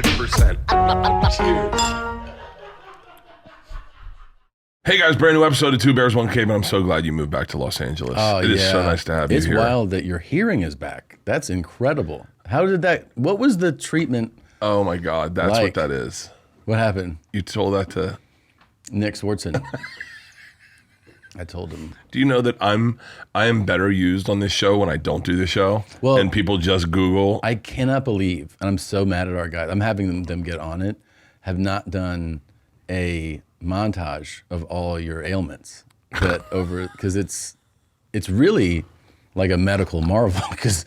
100%. Cheers. Hey guys, brand new episode of Two Bears, One Cave, and I'm so glad you moved back to Los Angeles. It is so nice to have you here. It's wild that your hearing is back. That's incredible. How did that, what was the treatment? Oh my God, that's what that is. What happened? You told that to? Nick Swartzen. I told him. Do you know that I am better used on this show when I don't do the show? Well, and people just Google. I cannot believe, and I'm so mad at our guys, I'm having them get on it, have not done a montage of all your ailments because it's really like a medical marvel because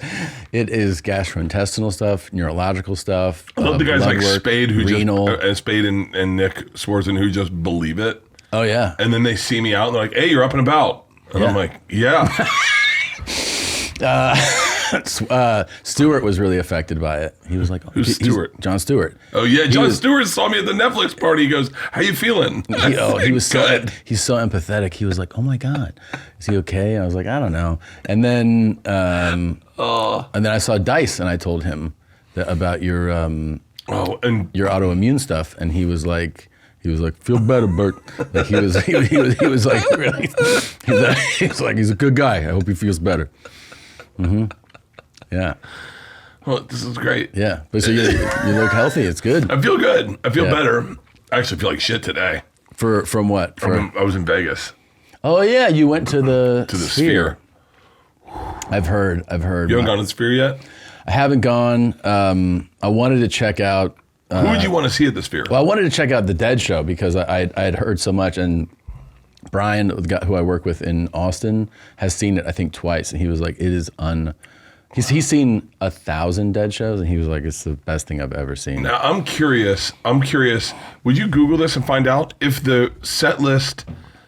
it is gastrointestinal stuff, neurological stuff. I love the guys like work, Spade renal. Spade and Nick Swartzen who just believe it. Oh yeah. And then they see me out and they're like, "Hey, you're up and about." And I'm like, "Yeah." Stewart was really affected by it. He was like, "Who's Stewart?" Jon Stewart. Oh yeah, Jon Stewart saw me at the Netflix party. He goes, "How you feeling?" He's so empathetic. He was like, "Oh my God, is he okay?" And I was like, "I don't know." And then I saw Dice, and I told him about your and your autoimmune stuff, and he was like, "Feel better, Bert." Like he was like really. He's like, he's a good guy. I hope he feels better. Mm-hmm. Yeah. Well, this is great. Yeah, but so you look healthy. It's good. I feel good. I feel better. I actually feel like shit today. From what? I was in Vegas. Oh yeah, you went to the Sphere. I've heard. You haven't gone to the Sphere yet? I haven't gone. I wanted to check out. Who would you want to see at the Sphere? Well, I wanted to check out the Dead show because I had heard so much, and Brian, the guy who I work with in Austin, has seen it I think twice, and he was like, "It is He's seen 1,000 Dead shows, and he was like, "It's the best thing I've ever seen." Now I'm curious. Would you Google this and find out if the set list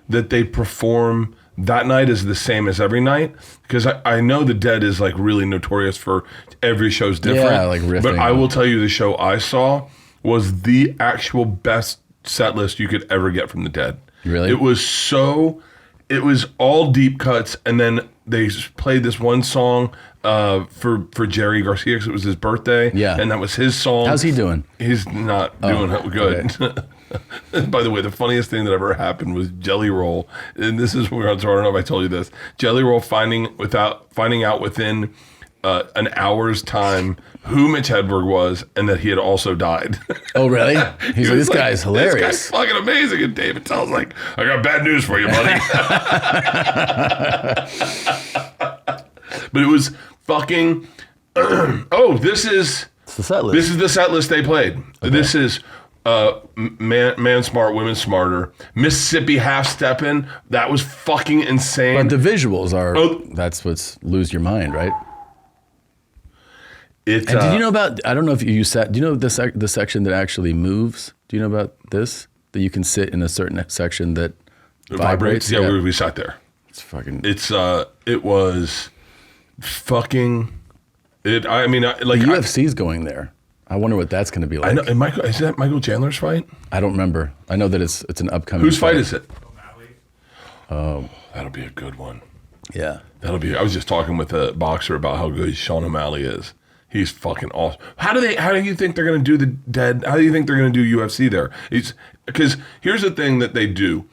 that they perform that night is the same as every night? Because I know the Dead is like really notorious for every show's different. Yeah, like riffing. But I will tell you, the show I saw was the actual best set list you could ever get from the Dead. Really? It was all deep cuts, and then they played this one song for Jerry Garcia because it was his birthday. Yeah. And that was his song. How's he doing? He's not doing good. Okay. By the way, the funniest thing that ever happened was Jelly Roll, and this is where I don't know if I told you this. Jelly Roll finding out within an hour's time who Mitch Hedberg was and that he had also died. Oh, really? He's like, this guy's hilarious. This guy's fucking amazing. And David tells like, "I got bad news for you, buddy." But it was fucking. This is the set list. This is the set list they played. Okay. This is Man Smart, Women Smarter, Mississippi Half Steppin'. That was fucking insane. But the visuals are. That's what's lose your mind, right? And did you know about? I don't know if you sat. Do you know the section that actually moves? Do you know about this? That you can sit in a certain section that vibrates. Yeah, we sat there. It's fucking. It was fucking. I mean, like the UFC's going there. I wonder what that's going to be like. I know. And is that Michael Chandler's fight? I don't remember. I know that it's an upcoming. Whose fight is it? Oh, that'll be a good one. Yeah, that'll be. I was just talking with a boxer about how good Sean O'Malley is. He's fucking awesome. How do you think they're going to do the Dead? How do you think they're going to do UFC there? Because here's the thing that they do.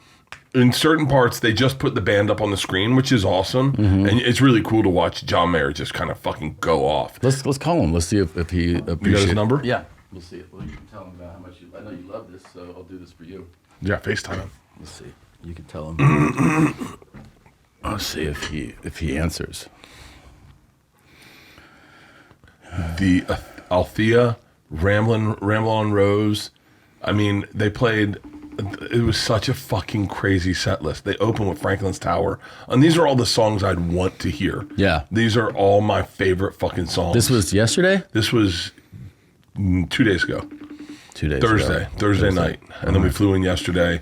In certain parts, they just put the band up on the screen, which is awesome, and it's really cool to watch John Mayer just kind of fucking go off. Let's call him. Let's see if he appreciates. You got his number? Yeah, we'll see. Well, you can tell him about how much I know you love this, so I'll do this for you. Yeah, FaceTime him. Let's see. You can tell him. I'll see if he answers. The Althea, Ramblin' on Rose. I mean, they played. It was such a fucking crazy set list. They opened with Franklin's Tower, and these are all the songs I'd want to hear. Yeah, these are all my favorite fucking songs. This was yesterday. This was 2 days ago. 2 days. Thursday night, and then we flew in yesterday,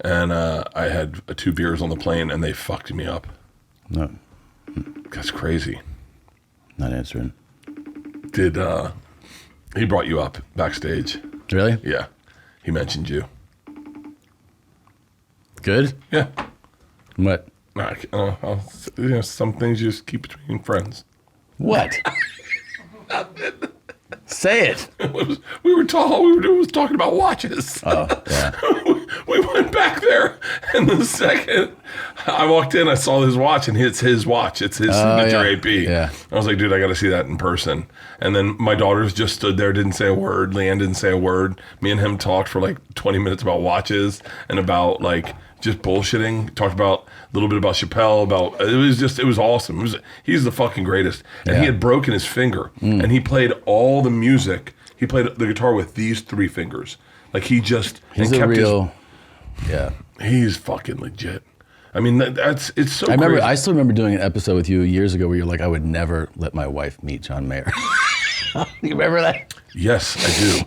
and I had 2 beers on the plane, and they fucked me up. No, that's crazy. Not answering. Did he brought you up backstage? Really? Yeah, he mentioned you. Good? Yeah. What? Some things you just keep between friends. What? Say it. We were all we were doing was talking about watches. Oh, yeah. We went back there, and the second I walked in, I saw his watch, and it's his watch. It's his signature AP. Yeah. I was like, dude, I got to see that in person. And then my daughters just stood there, didn't say a word. LeAnn didn't say a word. Me and him talked for like 20 minutes about watches and about like just bullshitting. Talked about a little bit about Chappelle. It was awesome. He's the fucking greatest. And he had broken his finger, and he played all the music. He played the guitar with these 3 fingers. Like he's a real. He's fucking legit. I mean, it's so. I still remember doing an episode with you years ago where you're like, I would never let my wife meet John Mayer. You remember that? Yes, I do.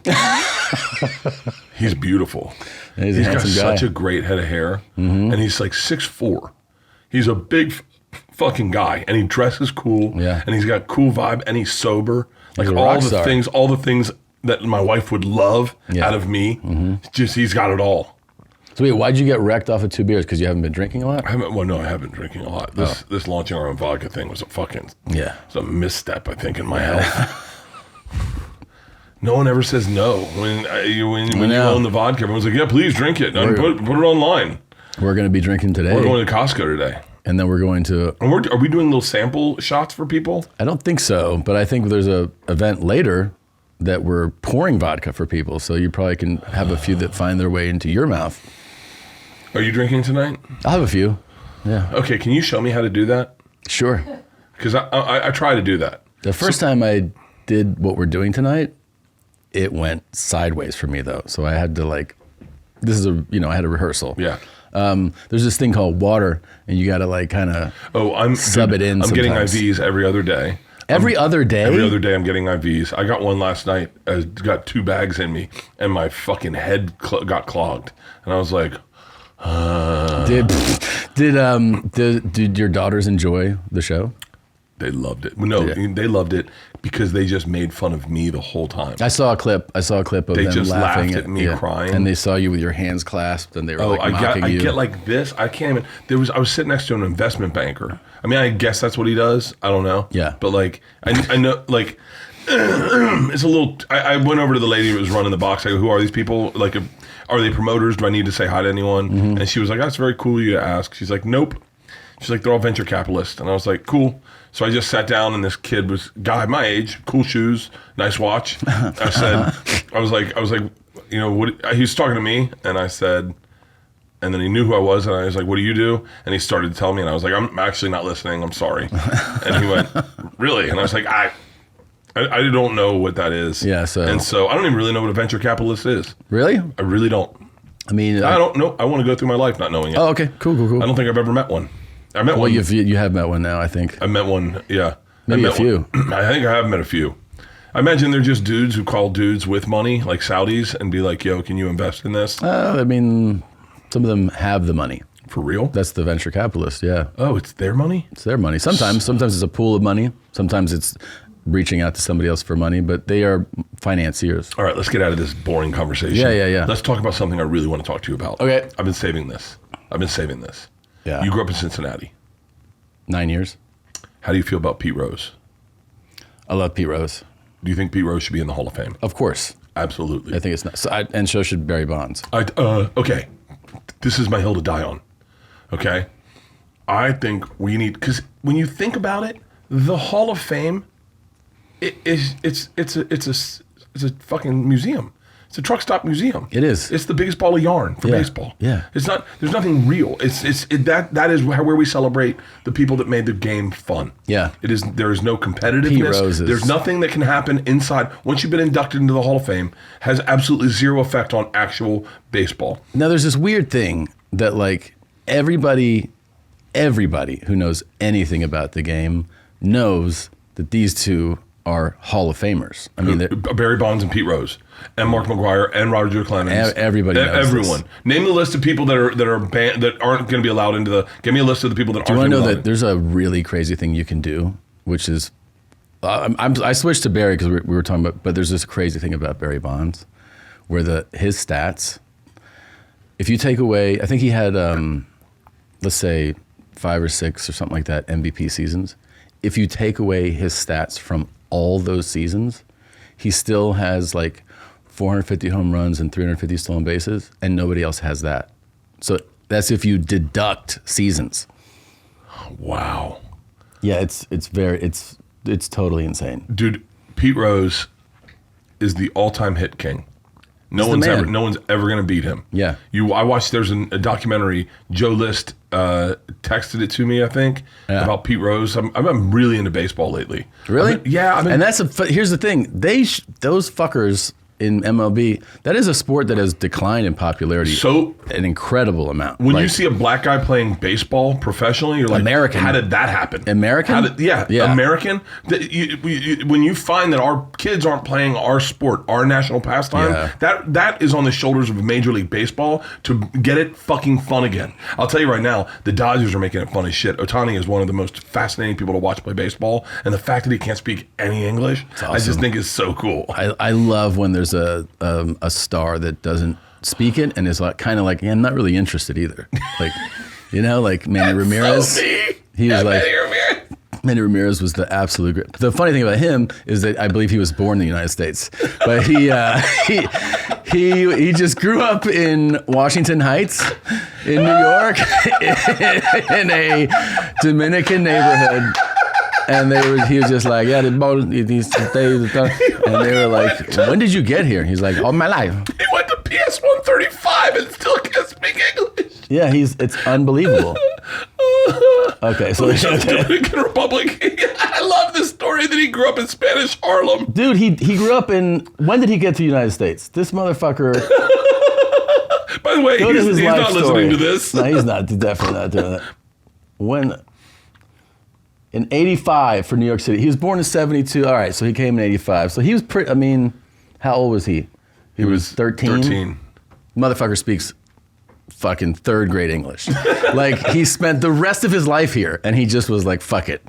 He's beautiful. He's got guy. such a great head of hair, and he's like 6'4". He's a big fucking guy, and he dresses cool, and he's got cool vibe, and he's sober. Like all the things that my wife would love out of me. Just he's got it all. So wait, why'd you get wrecked off of 2 beers? Because you haven't been drinking a lot? I haven't been drinking a lot. This launching our own vodka thing was a misstep, I think, in my health. No one ever says no when you own the vodka. Everyone's like, yeah, please drink it. And put it online. We're going to be drinking today. We're going to Costco today. And then we're going to... And are we doing little sample shots for people? I don't think so, but I think there's a event later that we're pouring vodka for people, so you probably can have a few that find their way into your mouth. Are you drinking tonight? I'll have a few, yeah. Okay, can you show me how to do that? Sure. Because I try to do that. The first time I did what we're doing tonight, it went sideways for me, though. So I had to I had a rehearsal. Yeah. There's this thing called water, and you got to kind of sub it in. I'm getting IVs every other day. Every other day? Every other day I'm getting IVs. I got one last night. I got 2 bags in me, and my fucking head got clogged. And I was like, Did your daughters enjoy the show? They loved it. No, they loved it because they just made fun of me the whole time. I saw a clip of them they just laughing laughed at me crying, and they saw you with your hands clasped, and they were mocking you. I get like this. I can't even. I was sitting next to an investment banker. I mean, I guess that's what he does. I don't know. Yeah. But like, I know like. It's a little. I went over to the lady who was running the box. I go, who are these people? Like, are they promoters? Do I need to say hi to anyone? Mm-hmm. And she was like, that's very cool of you to ask. She's like, nope. She's like, they're all venture capitalists. And I was like, cool. So I just sat down, and this kid was guy my age, cool shoes, nice watch. I was like, you know, what? He was talking to me, and I said, and then he knew who I was, and I was like, what do you do? And he started to tell me, and I was like, I'm actually not listening. I'm sorry. And he went, really? And I was like, I don't know what that is. Yeah. So I don't even really know what a venture capitalist is. Really? I really don't. I mean, I don't know. I want to go through my life not knowing it. Oh, okay. Cool. I don't think I've ever met one. I met one. You have met one now, I think. I met one. Yeah. Maybe a few. I think I have met a few. I imagine they're just dudes who call dudes with money, like Saudis, and be like, yo, can you invest in this? I mean, some of them have the money. For real? That's the venture capitalist, yeah. Oh, it's their money? It's their money. Sometimes it's a pool of money. Sometimes it's reaching out to somebody else for money, but they are financiers. All right, let's get out of this boring conversation. Yeah. Let's talk about something I really want to talk to you about. Okay. I've been saving this. Yeah. You grew up in Cincinnati. 9 years. How do you feel about Pete Rose? I love Pete Rose. Do you think Pete Rose should be in the Hall of Fame? Of course. Absolutely. I think it's not. And so should Barry Bonds. Okay. This is my hill to die on. Okay. I think we need, because when you think about it, the Hall of Fame, it's a fucking museum. It's a truck stop museum. It is. It's the biggest ball of yarn for baseball. Yeah. It's not. There's nothing real. That is where we celebrate the people that made the game fun. Yeah. It is. There is no competitiveness. Pete Roses. There's nothing that can happen inside. Once you've been inducted into the Hall of Fame, has absolutely zero effect on actual baseball. Now there's this weird thing that like everybody who knows anything about the game knows that these two are Hall of Famers. I mean, Barry Bonds and Pete Rose, and Mark McGwire, and Roger Clemens. Everybody knows everyone. This. Name the list of people that are banned, that aren't going to be allowed into the. Give me a list of the people that aren't. Do you want to know that in. there's a really crazy thing you can do, which is, I switched to Barry because we were talking about, but there's this crazy thing about Barry Bonds, where his stats, if you take away, I think he had, let's say 5 or 6 or something like that MVP seasons. If you take away his stats from all those seasons, he still has like 450 home runs and 350 stolen bases, and nobody else has that. So that's if you deduct seasons. Wow. Yeah, it's totally insane. Dude, Pete Rose is the all-time hit king. No one's ever going to beat him. Yeah. I watched, there's a documentary, Joe List texted it to me, I think, about Pete Rose. I'm really into baseball lately. Really? And here's the thing. Those fuckers in MLB, that is a sport that has declined in popularity an incredible amount. When you see a black guy playing baseball professionally, you're like, American. How did that happen? American? American. When you find that our kids aren't playing our sport, our national pastime, that is on the shoulders of Major League Baseball to get it fucking fun again. I'll tell you right now, the Dodgers are making it fun as shit. Ohtani is one of the most fascinating people to watch play baseball, and the fact that he can't speak any English, awesome. I just think is so cool. I love when there's a star that doesn't speak it and is like kind of like, I'm not really interested either. Like, like Manny Ramirez. So he was like, Manny Ramirez. Manny Ramirez was the absolute great. The funny thing about him is that I believe he was born in the United States, but he just grew up in Washington Heights in New York in a Dominican neighborhood. And he was just like, and they were like, when did you get here? He's like, all my life. He went to PS 135 and still can't speak English. Yeah, it's unbelievable. Okay, so Dominican Republic. I love this story that he grew up in Spanish Harlem. Dude, he grew up in. When did he get to the United States? This motherfucker. By the way, he's not listening to this. No, he's not. Definitely not doing that. When. In 85 for New York City. He was born in 72. All right, so he came in 85. So he was pretty, how old was he? He was 13. 13. Motherfucker speaks fucking third grade English. Like, he spent the rest of his life here, and he just was like, fuck it.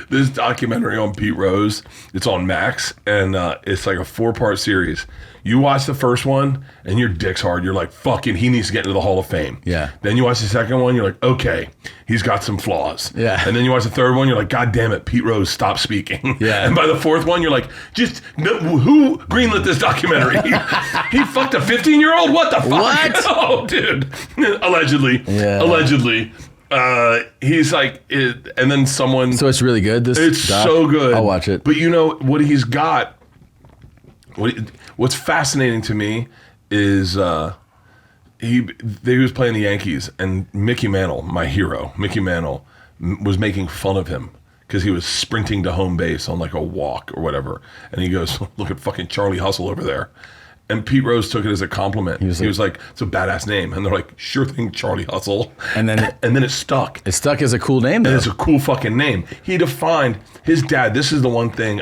This documentary on Pete Rose, it's on Max, and it's like a 4-part series. You watch the first one, and your dick's hard. You're like, fucking, he needs to get into the Hall of Fame. Yeah. Then you watch the second one, you're like, okay, he's got some flaws. Yeah. And then you watch the third one, you're like, God damn it, Pete Rose, stop speaking. Yeah. And by the fourth one, you're like, who greenlit this documentary? He fucked a 15-year-old? What the fuck? What? Oh, dude. Allegedly. Yeah. Allegedly. He's like, and then someone. So it's really good, this It's doc? so good. I'll watch it. But you know, what he's got, what's fascinating to me is he was playing the Yankees, and Mickey Mantle, my hero, Mickey Mantle, was making fun of him because he was sprinting to home base on like a walk or whatever. And he goes, look at fucking Charlie Hustle over there. And Pete Rose took it as a compliment. He was like, it's a badass name. And they're like, sure thing, Charlie Hustle. And then it stuck. It stuck as a cool name, though. And it's a cool fucking name. He defined his dad. This is the one thing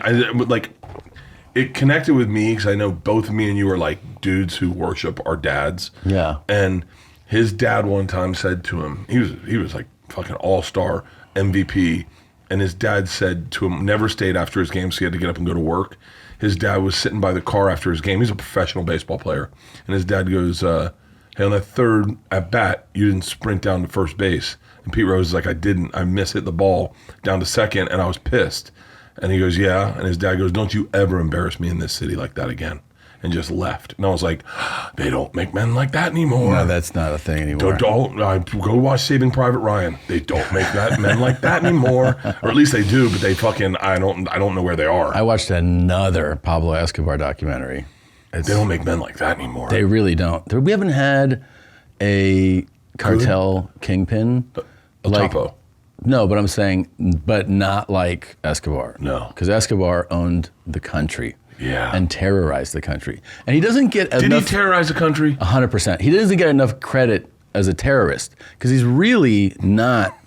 it connected with me because I know both me and you are like dudes who worship our dads. Yeah. And his dad one time said to him, he was like fucking all-star MVP. And his dad said to him, never stayed after his game, so he had to get up and go to work. His dad was sitting by the car after his game. He's a professional baseball player. And his dad goes, hey, on that third at bat, you didn't sprint down to first base. And Pete Rose is like, I didn't. I hit the ball down to second, and I was pissed. And he goes, yeah. And his dad goes, don't you ever embarrass me in this city like that again. And just left. And I was like, they don't make men like that anymore. No, that's not a thing anymore. Go watch Saving Private Ryan. They don't make men like that anymore. Or at least they do, but they fucking, I don't know where they are. I watched another Pablo Escobar documentary. They don't make men like that anymore. They really don't. We haven't had a cartel kingpin. El Chapo. No, but I'm saying, but not like Escobar. No. Because Escobar owned the country. Yeah. And terrorized the country. And he doesn't get enough... Did he terrorize the country? 100%. He doesn't get enough credit as a terrorist because he's really not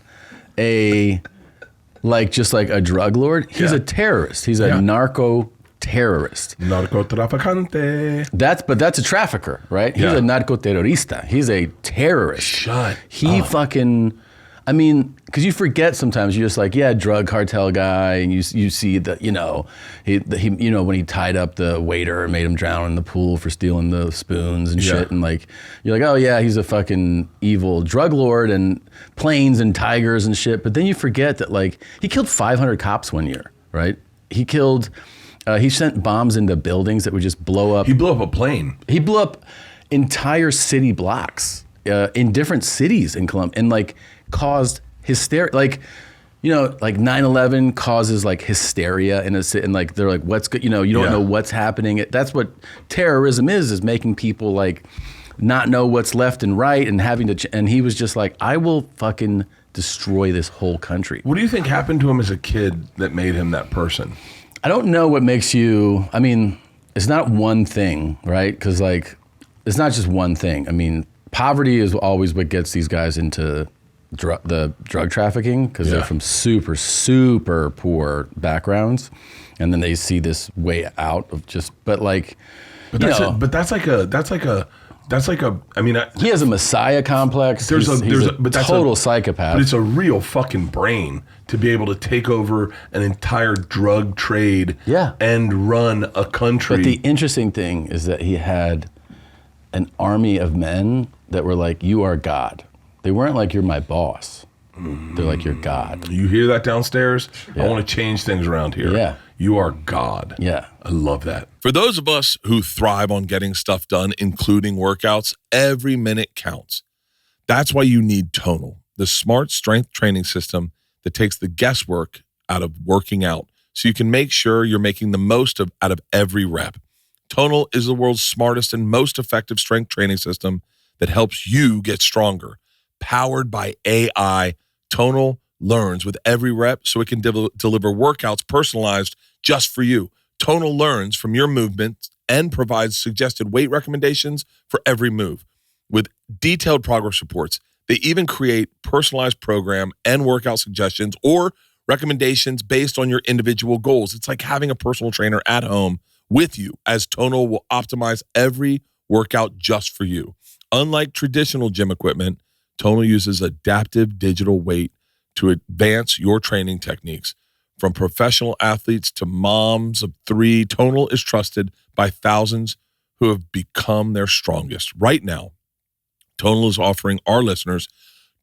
just like a drug lord. He's a terrorist. He's a narco terrorist. Narcotraficante. That's a trafficker, right? He's a narcoterrorista. He's a terrorist. Shut He up. fucking... I mean, because you forget sometimes, you're just like, drug cartel guy, and you see that, he when he tied up the waiter and made him drown in the pool for stealing the spoons and shit, and like, you're like, oh yeah, he's a fucking evil drug lord and planes and tigers and shit, but then you forget that like, he killed 500 cops one year, right? He killed He sent bombs into buildings that would just blow up. He blew up a plane. He blew up entire city blocks in different cities in Colombia and like caused hysteria. Like, you know, like 9/11 causes like hysteria in a city, and like they're like, what's good? You know, you don't know what's happening. That's what terrorism is making people like not know what's left and right and having to. And he was just like, I will fucking destroy this whole country. What do you think happened to him as a kid that made him that person? I don't know what makes you. I mean, it's not one thing, right? Because like, it's not just one thing. I mean, poverty is always what gets these guys into the drug trafficking, because they're from super, super poor backgrounds, and then they see this way out of just. But like, that's like a. I mean, he has a messiah complex. He's a total psychopath. But it's a real fucking brain to be able to take over an entire drug trade. And run a country. But the interesting thing is that he had an army of men that were like, "You are God." They weren't like, "You're my boss." They're like, "You're God." You hear that downstairs? I want to change things around here. Yeah. You are God. Yeah. I love that. For those of us who thrive on getting stuff done, including workouts, every minute counts. That's why you need Tonal, the smart strength training system that takes the guesswork out of working out, so you can make sure you're making the most out of every rep. Tonal is the world's smartest and most effective strength training system that helps you get stronger. Powered by AI, Tonal learns with every rep so it can deliver workouts personalized just for you. Tonal learns from your movements and provides suggested weight recommendations for every move. With detailed progress reports, they even create personalized program and workout suggestions or recommendations based on your individual goals. It's like having a personal trainer at home with you, as Tonal will optimize every workout just for you. Unlike traditional gym equipment, Tonal uses adaptive digital weight to advance your training techniques. From professional athletes to moms of 3, Tonal is trusted by thousands who have become their strongest. Right now, Tonal is offering our listeners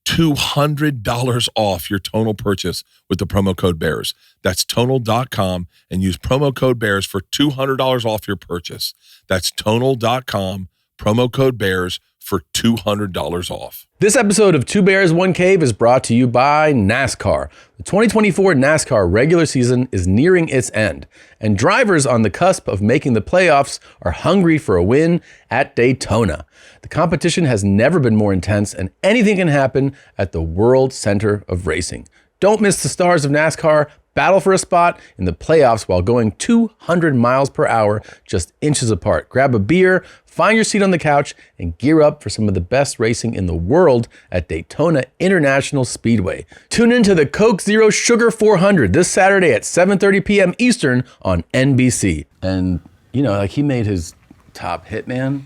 $200 off your Tonal purchase with the promo code BEARS. That's Tonal.com and use promo code BEARS for $200 off your purchase. That's Tonal.com, promo code BEARS for $200 off. This episode of Two Bears, One Cave is brought to you by NASCAR. The 2024 NASCAR regular season is nearing its end, and drivers on the cusp of making the playoffs are hungry for a win at Daytona. The competition has never been more intense, and anything can happen at the World Center of Racing. Don't miss the stars of NASCAR battle for a spot in the playoffs while going 200 miles per hour, just inches apart. Grab a beer, find your seat on the couch, and gear up for some of the best racing in the world at Daytona International Speedway. Tune into the Coke Zero Sugar 400 this Saturday at 7:30 p.m. Eastern on NBC. And, you know, like, he made his top hitman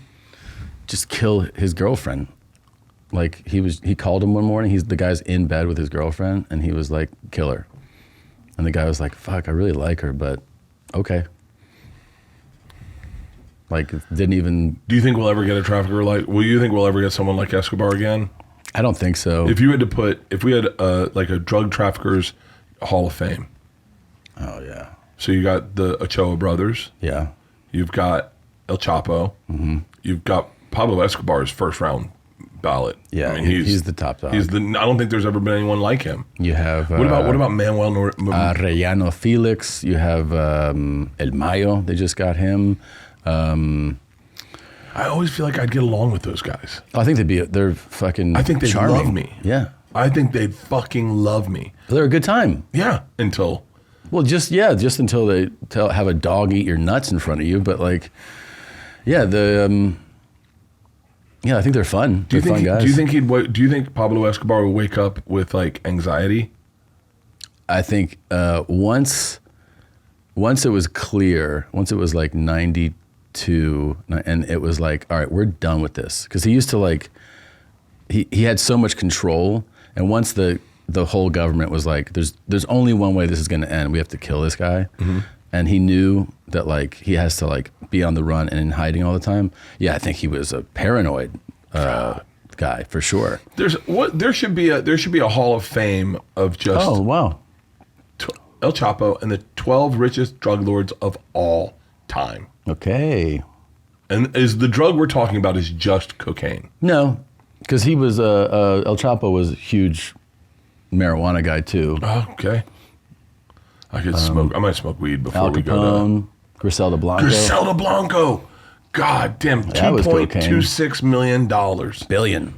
just kill his girlfriend. Like, he called him one morning, the guy's in bed with his girlfriend, and he was like, kill her. And the guy was like, fuck, I really like her, but okay. Like, didn't even... Do you think we'll ever get a trafficker like... Will you think we'll ever get someone like Escobar again? I don't think so. If you had to put... If we had like a drug traffickers Hall of Fame. Oh, yeah. So you got the Ochoa brothers. Yeah. You've got El Chapo. Mm-hmm. You've got Pablo Escobar's first round ballot. Yeah, I mean, he's the top dog. I don't think there's ever been anyone like him. You have... What about Manuel Arellano Felix. You have El Mayo. They just got him. I always feel like I'd get along with those guys. I think they're fucking I think they'd charming. love me. Yeah. I think they'd fucking love me. They're a good time. Yeah, until... Well, just until they have a dog eat your nuts in front of you. But like, yeah, I think they're fun. They're fun guys. Do you think Pablo Escobar will wake up with like anxiety? I think once it was clear, once it was like 92, and it was like, all right, we're done with this, because he used to like, he had so much control, and once the whole government was like, there's only one way this is going to end. We have to kill this guy. Mm-hmm. And he knew that like he has to like be on the run and in hiding all the time. Yeah, I think he was a paranoid guy for sure. There should be a Hall of Fame of just... Oh, wow. El Chapo, and the 12 richest drug lords of all time. Okay. And is the drug we're talking about is just cocaine? No, because he was El Chapo was a huge marijuana guy too. Oh, okay. I could smoke. I might smoke weed before Al we go Capone, Griselda Blanco. to Griselda Blanco. God damn, That was cocaine. $2.26 million. Billion.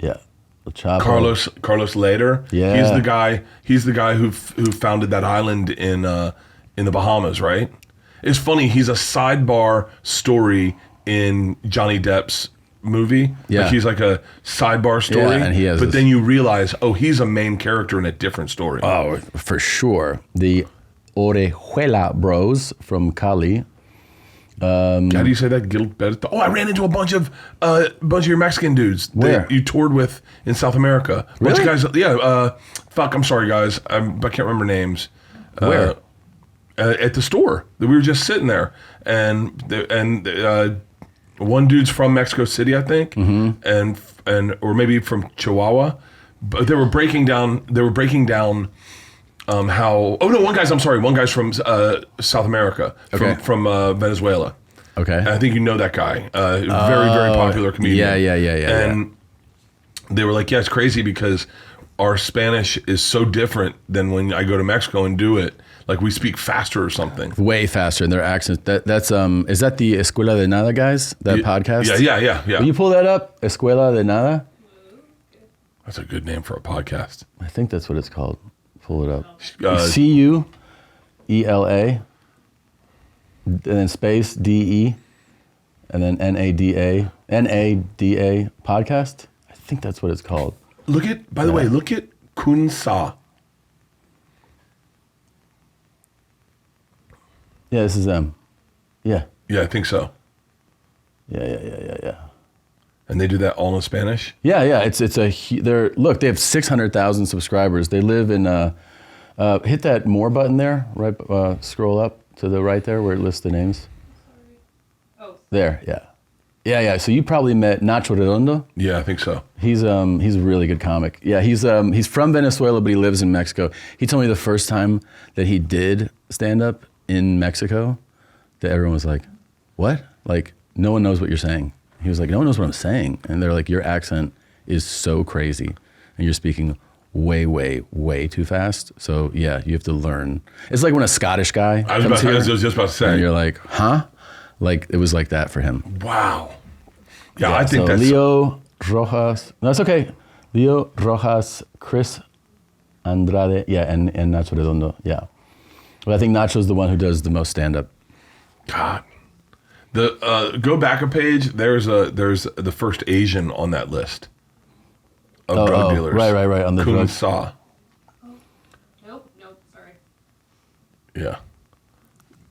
Yeah. El Chapo. Carlos Lader. Yeah. He's the guy who founded that island in the Bahamas, right? It's funny. He's a sidebar story in Johnny Depp's movie. Yeah. Like he's like a sidebar story. Yeah, and he has but this- then you realize, oh, he's a main character in a different story. Oh, for sure. The Orejuela Bros from Cali. How do you say that? Gilberto? Oh, I ran into a bunch of your Mexican dudes Where? that you toured with in South America. Bunch of guys. Yeah. Fuck. I'm sorry, guys. I can't remember names. Where? At the store. We were just sitting there, and one dude's from Mexico City, I think, Mm-hmm. and or maybe from Chihuahua. But they were breaking down. How? Oh no, one guy's from South America, Okay. from Venezuela. Okay. And I think you know that guy. Very popular comedian. Yeah. And they were like, yeah, it's crazy because our Spanish is so different than when I go to Mexico and do it. Like we speak faster or something. Way faster in their accents. That's is that the Escuela de Nada guys? That podcast? Yeah. Will you pull that up? Escuela de Nada? That's a good name for a podcast. I think that's what it's called. Pull it up. CUELA and then space DE and then NADA podcast. I think that's what it's called. By the way, look at Kun Sa. Yeah, this is them. Yeah. Yeah, I think so. Yeah. And they do that all in Spanish? Yeah. It's they have 600,000 subscribers. They live in hit that more button there, right? Scroll up to the right there where it lists the names. Oh. There, yeah. So you probably met Nacho Redondo. Yeah, I think so. He's a really good comic. Yeah, he's from Venezuela, but he lives in Mexico. He told me the first time that he did stand up in Mexico, that everyone was like, "What?" Like no one knows what you're saying. He was like, "No one knows what I'm saying," and they're like, "Your accent is so crazy, and you're speaking way too fast." So yeah, you have to learn. It's like when a Scottish guy comes here, I was just about to say. and you're like, "Huh?" Like it was like that for him. Wow. Yeah, I think so that's... Leo Rojas. No, it's okay. Leo Rojas, Chris Andrade, and Nacho Redondo. Yeah, but I think Nacho's the one who does the most stand up. God. The go back a page. There's the first Asian on that list of drug dealers. Right. On the Kun drug. Sa. Nope, sorry. Yeah.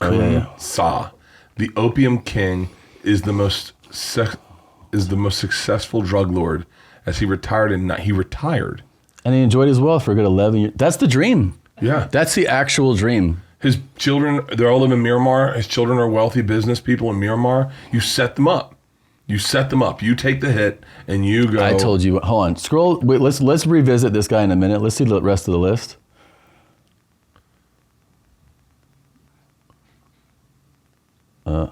Oh, Kun yeah. Sa, the opium king, is the most successful drug lord, as he retired And he enjoyed his wealth for a good 11 years. That's the dream. Yeah. That's the actual dream. His children, they all live in Miramar. His children are wealthy business people in Miramar. You set them up. You take the hit and you go. I told you. Hold on. Scroll. Wait. Let's revisit this guy in a minute. Let's see the rest of the list.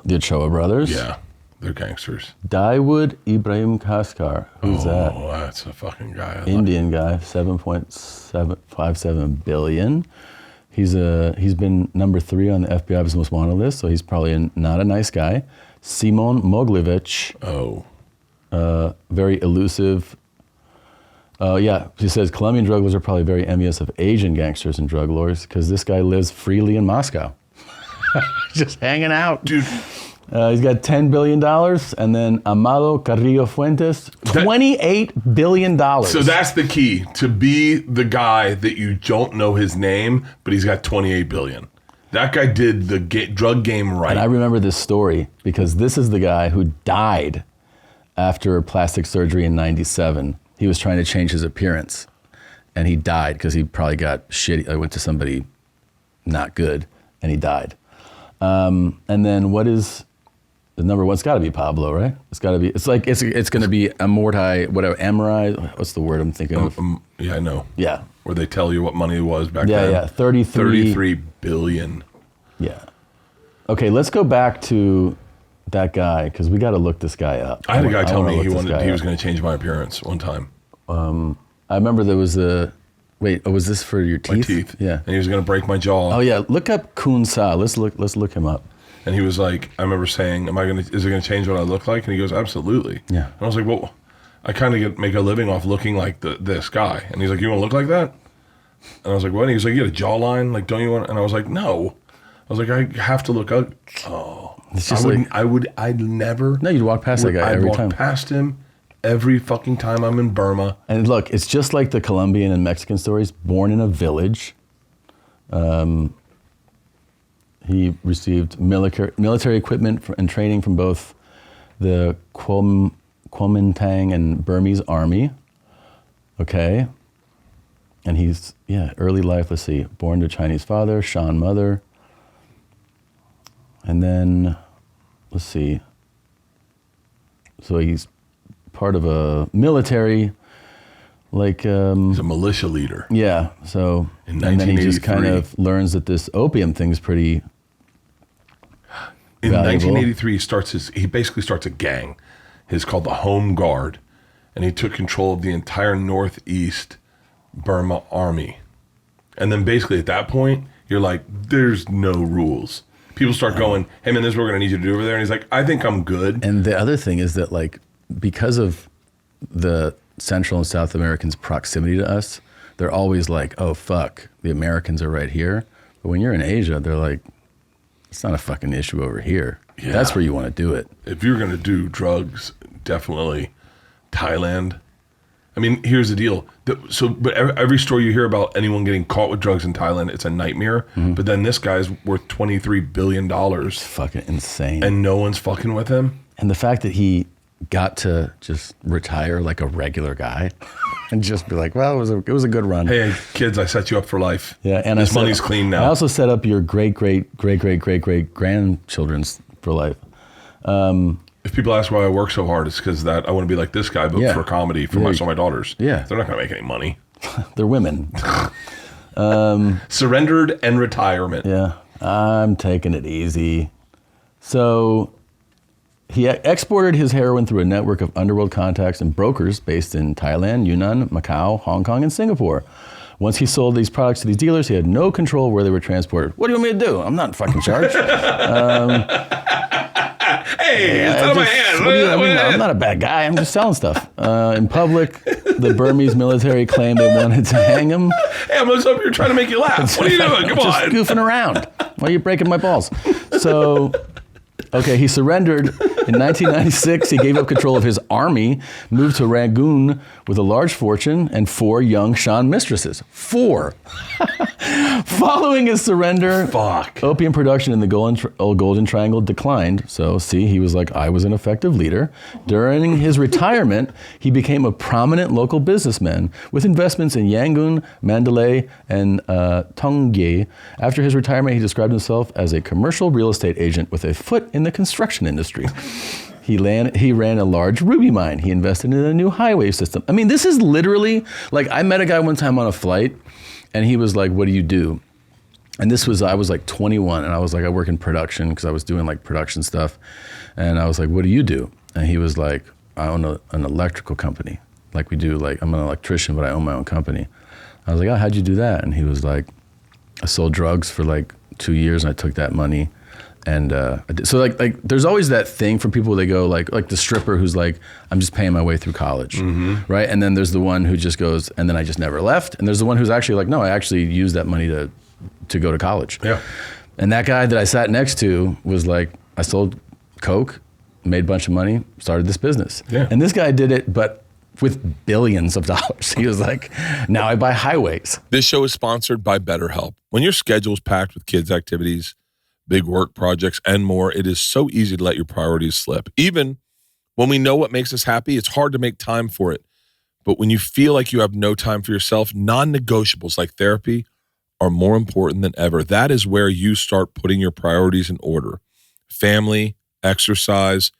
The Ochoa brothers. Yeah, they're gangsters. Dawood Ibrahim Kaskar. Who's that? Oh, that's a fucking guy. Indian guy. 7.757 billion. He's been number 3 on the FBI's most wanted list, so he's probably not a nice guy. Simon Moglevich. Oh. Very elusive. Yeah, he says Colombian drug lords are probably very envious of Asian gangsters and drug lords because this guy lives freely in Moscow. Just hanging out. Dude. He's got $10 billion. And then Amado Carrillo Fuentes, $28 billion. So that's the key, to be the guy that you don't know his name, but he's got 28 billion. That guy did the drug game right. And I remember this story because this is the guy who died after plastic surgery in 97. He was trying to change his appearance and he died because he probably got shitty. I went to somebody not good and he died. And then what is number one. It's got to be Pablo, right? It's got to be. It's like it's going to be amorti. What's the word I'm thinking of? Yeah, I know. Yeah. Where they tell you what money was back then. Yeah. 33 billion. Yeah. Okay, let's go back to that guy because we got to look this guy up. I had a guy tell me he was going to change my appearance one time. I remember there was was this for your teeth? My teeth. Yeah. And he was going to break my jaw. Oh yeah, look up Kun Sa. Let's look him up. And he was like, I remember saying, is it going to change what I look like? And he goes, absolutely. Yeah. And I was like, well, I kind of make a living off looking like this guy. And he's like, you want to look like that? And I was like, what? And he was like, you got a jawline? Like, don't you want? And I was like, no. I was like, I have to look ugly. Oh. It's just I'd never. No, you'd walk past that guy every time. I'd walk past him every fucking time I'm in Burma. And look, it's just like the Colombian and Mexican stories. Born in a village. He received military equipment and training from both the Kuomintang and Burmese army. Okay. And he's, early life, let's see, born to Chinese father, Shan mother. And then, let's see. So he's part of a military, like... he's a militia leader. Yeah, so... In and then he just kind of learns that this opium thing is pretty In valuable. 1983, he basically starts a gang. It's called the Home Guard. And he took control of the entire Northeast Burma army. And then basically at that point, you're like, there's no rules. People start going, hey man, this is what we're going to need you to do over there. And he's like, I think I'm good. And the other thing is that, like, because of the Central and South Americans' proximity to us, they're always like, oh, fuck, the Americans are right here. But when you're in Asia, they're like, it's not a fucking issue over here. Yeah. That's where you want to do it. If you're going to do drugs, definitely Thailand. I mean, here's the deal. But every story you hear about anyone getting caught with drugs in Thailand, it's a nightmare. Mm-hmm. But then this guy's worth $23 billion. It's fucking insane. And no one's fucking with him. And the fact that he got to just retire like a regular guy and just be like, well, it was a good run. Hey, kids, I set you up for life. Yeah, and this money's clean now. I also set up your great grandchildren's for life. If people ask why I work so hard, it's because that I want to be like this guy, but for comedy for my daughters. Yeah. They're not going to make any money. They're women. Surrendered and retirement. Yeah, I'm taking it easy. So he exported his heroin through a network of underworld contacts and brokers based in Thailand, Yunnan, Macau, Hong Kong, and Singapore. Once he sold these products to these dealers, he had no control where they were transported. What do you want me to do? I'm not in fucking charge. Hey, it's out of my hand. I'm not a bad guy. I'm just selling stuff. In public, the Burmese military claimed they wanted to hang him. Hey, I'm just up here trying to make you laugh. What are you doing? Come just on. goofing around. Why are you breaking my balls? So, okay, he surrendered. In 1996, he gave up control of his army, moved to Rangoon with a large fortune and 4 young Shan mistresses. 4. Following his surrender, opium production in the Golden Triangle declined. So, see, he was like, I was an effective leader. During his retirement, he became a prominent local businessman with investments in Yangon, Mandalay, and Tongye. After his retirement, he described himself as a commercial real estate agent with a foot in the construction industry. He ran a large ruby mine. He invested in a new highway system. I mean, this is literally, like, I met a guy one time on a flight, and he was like, what do you do? And I was like 21, and I was like, I work in production, because I was doing like production stuff. And I was like, what do you do? And he was like, I own an electrical company. Like we do, like, I'm an electrician, but I own my own company. I was like, oh, how'd you do that? And he was like, I sold drugs for like 2 years, and I took that money. And so like there's always that thing for people, they go like the stripper who's like, I'm just paying my way through college, right? And then there's the one who just goes, and then I just never left. And there's the one who's actually like, no, I actually used that money to go to college. Yeah. And that guy that I sat next to was like, I sold coke, made a bunch of money, started this business. Yeah. And this guy did it, but with billions of dollars. He was like, now I buy highways. This show is sponsored by BetterHelp. When your schedule is packed with kids' activities, big work projects, and more, it is so easy to let your priorities slip. Even when we know what makes us happy, it's hard to make time for it. But when you feel like you have no time for yourself, non-negotiables like therapy are more important than ever. That is where you start putting your priorities in order. Family, exercise,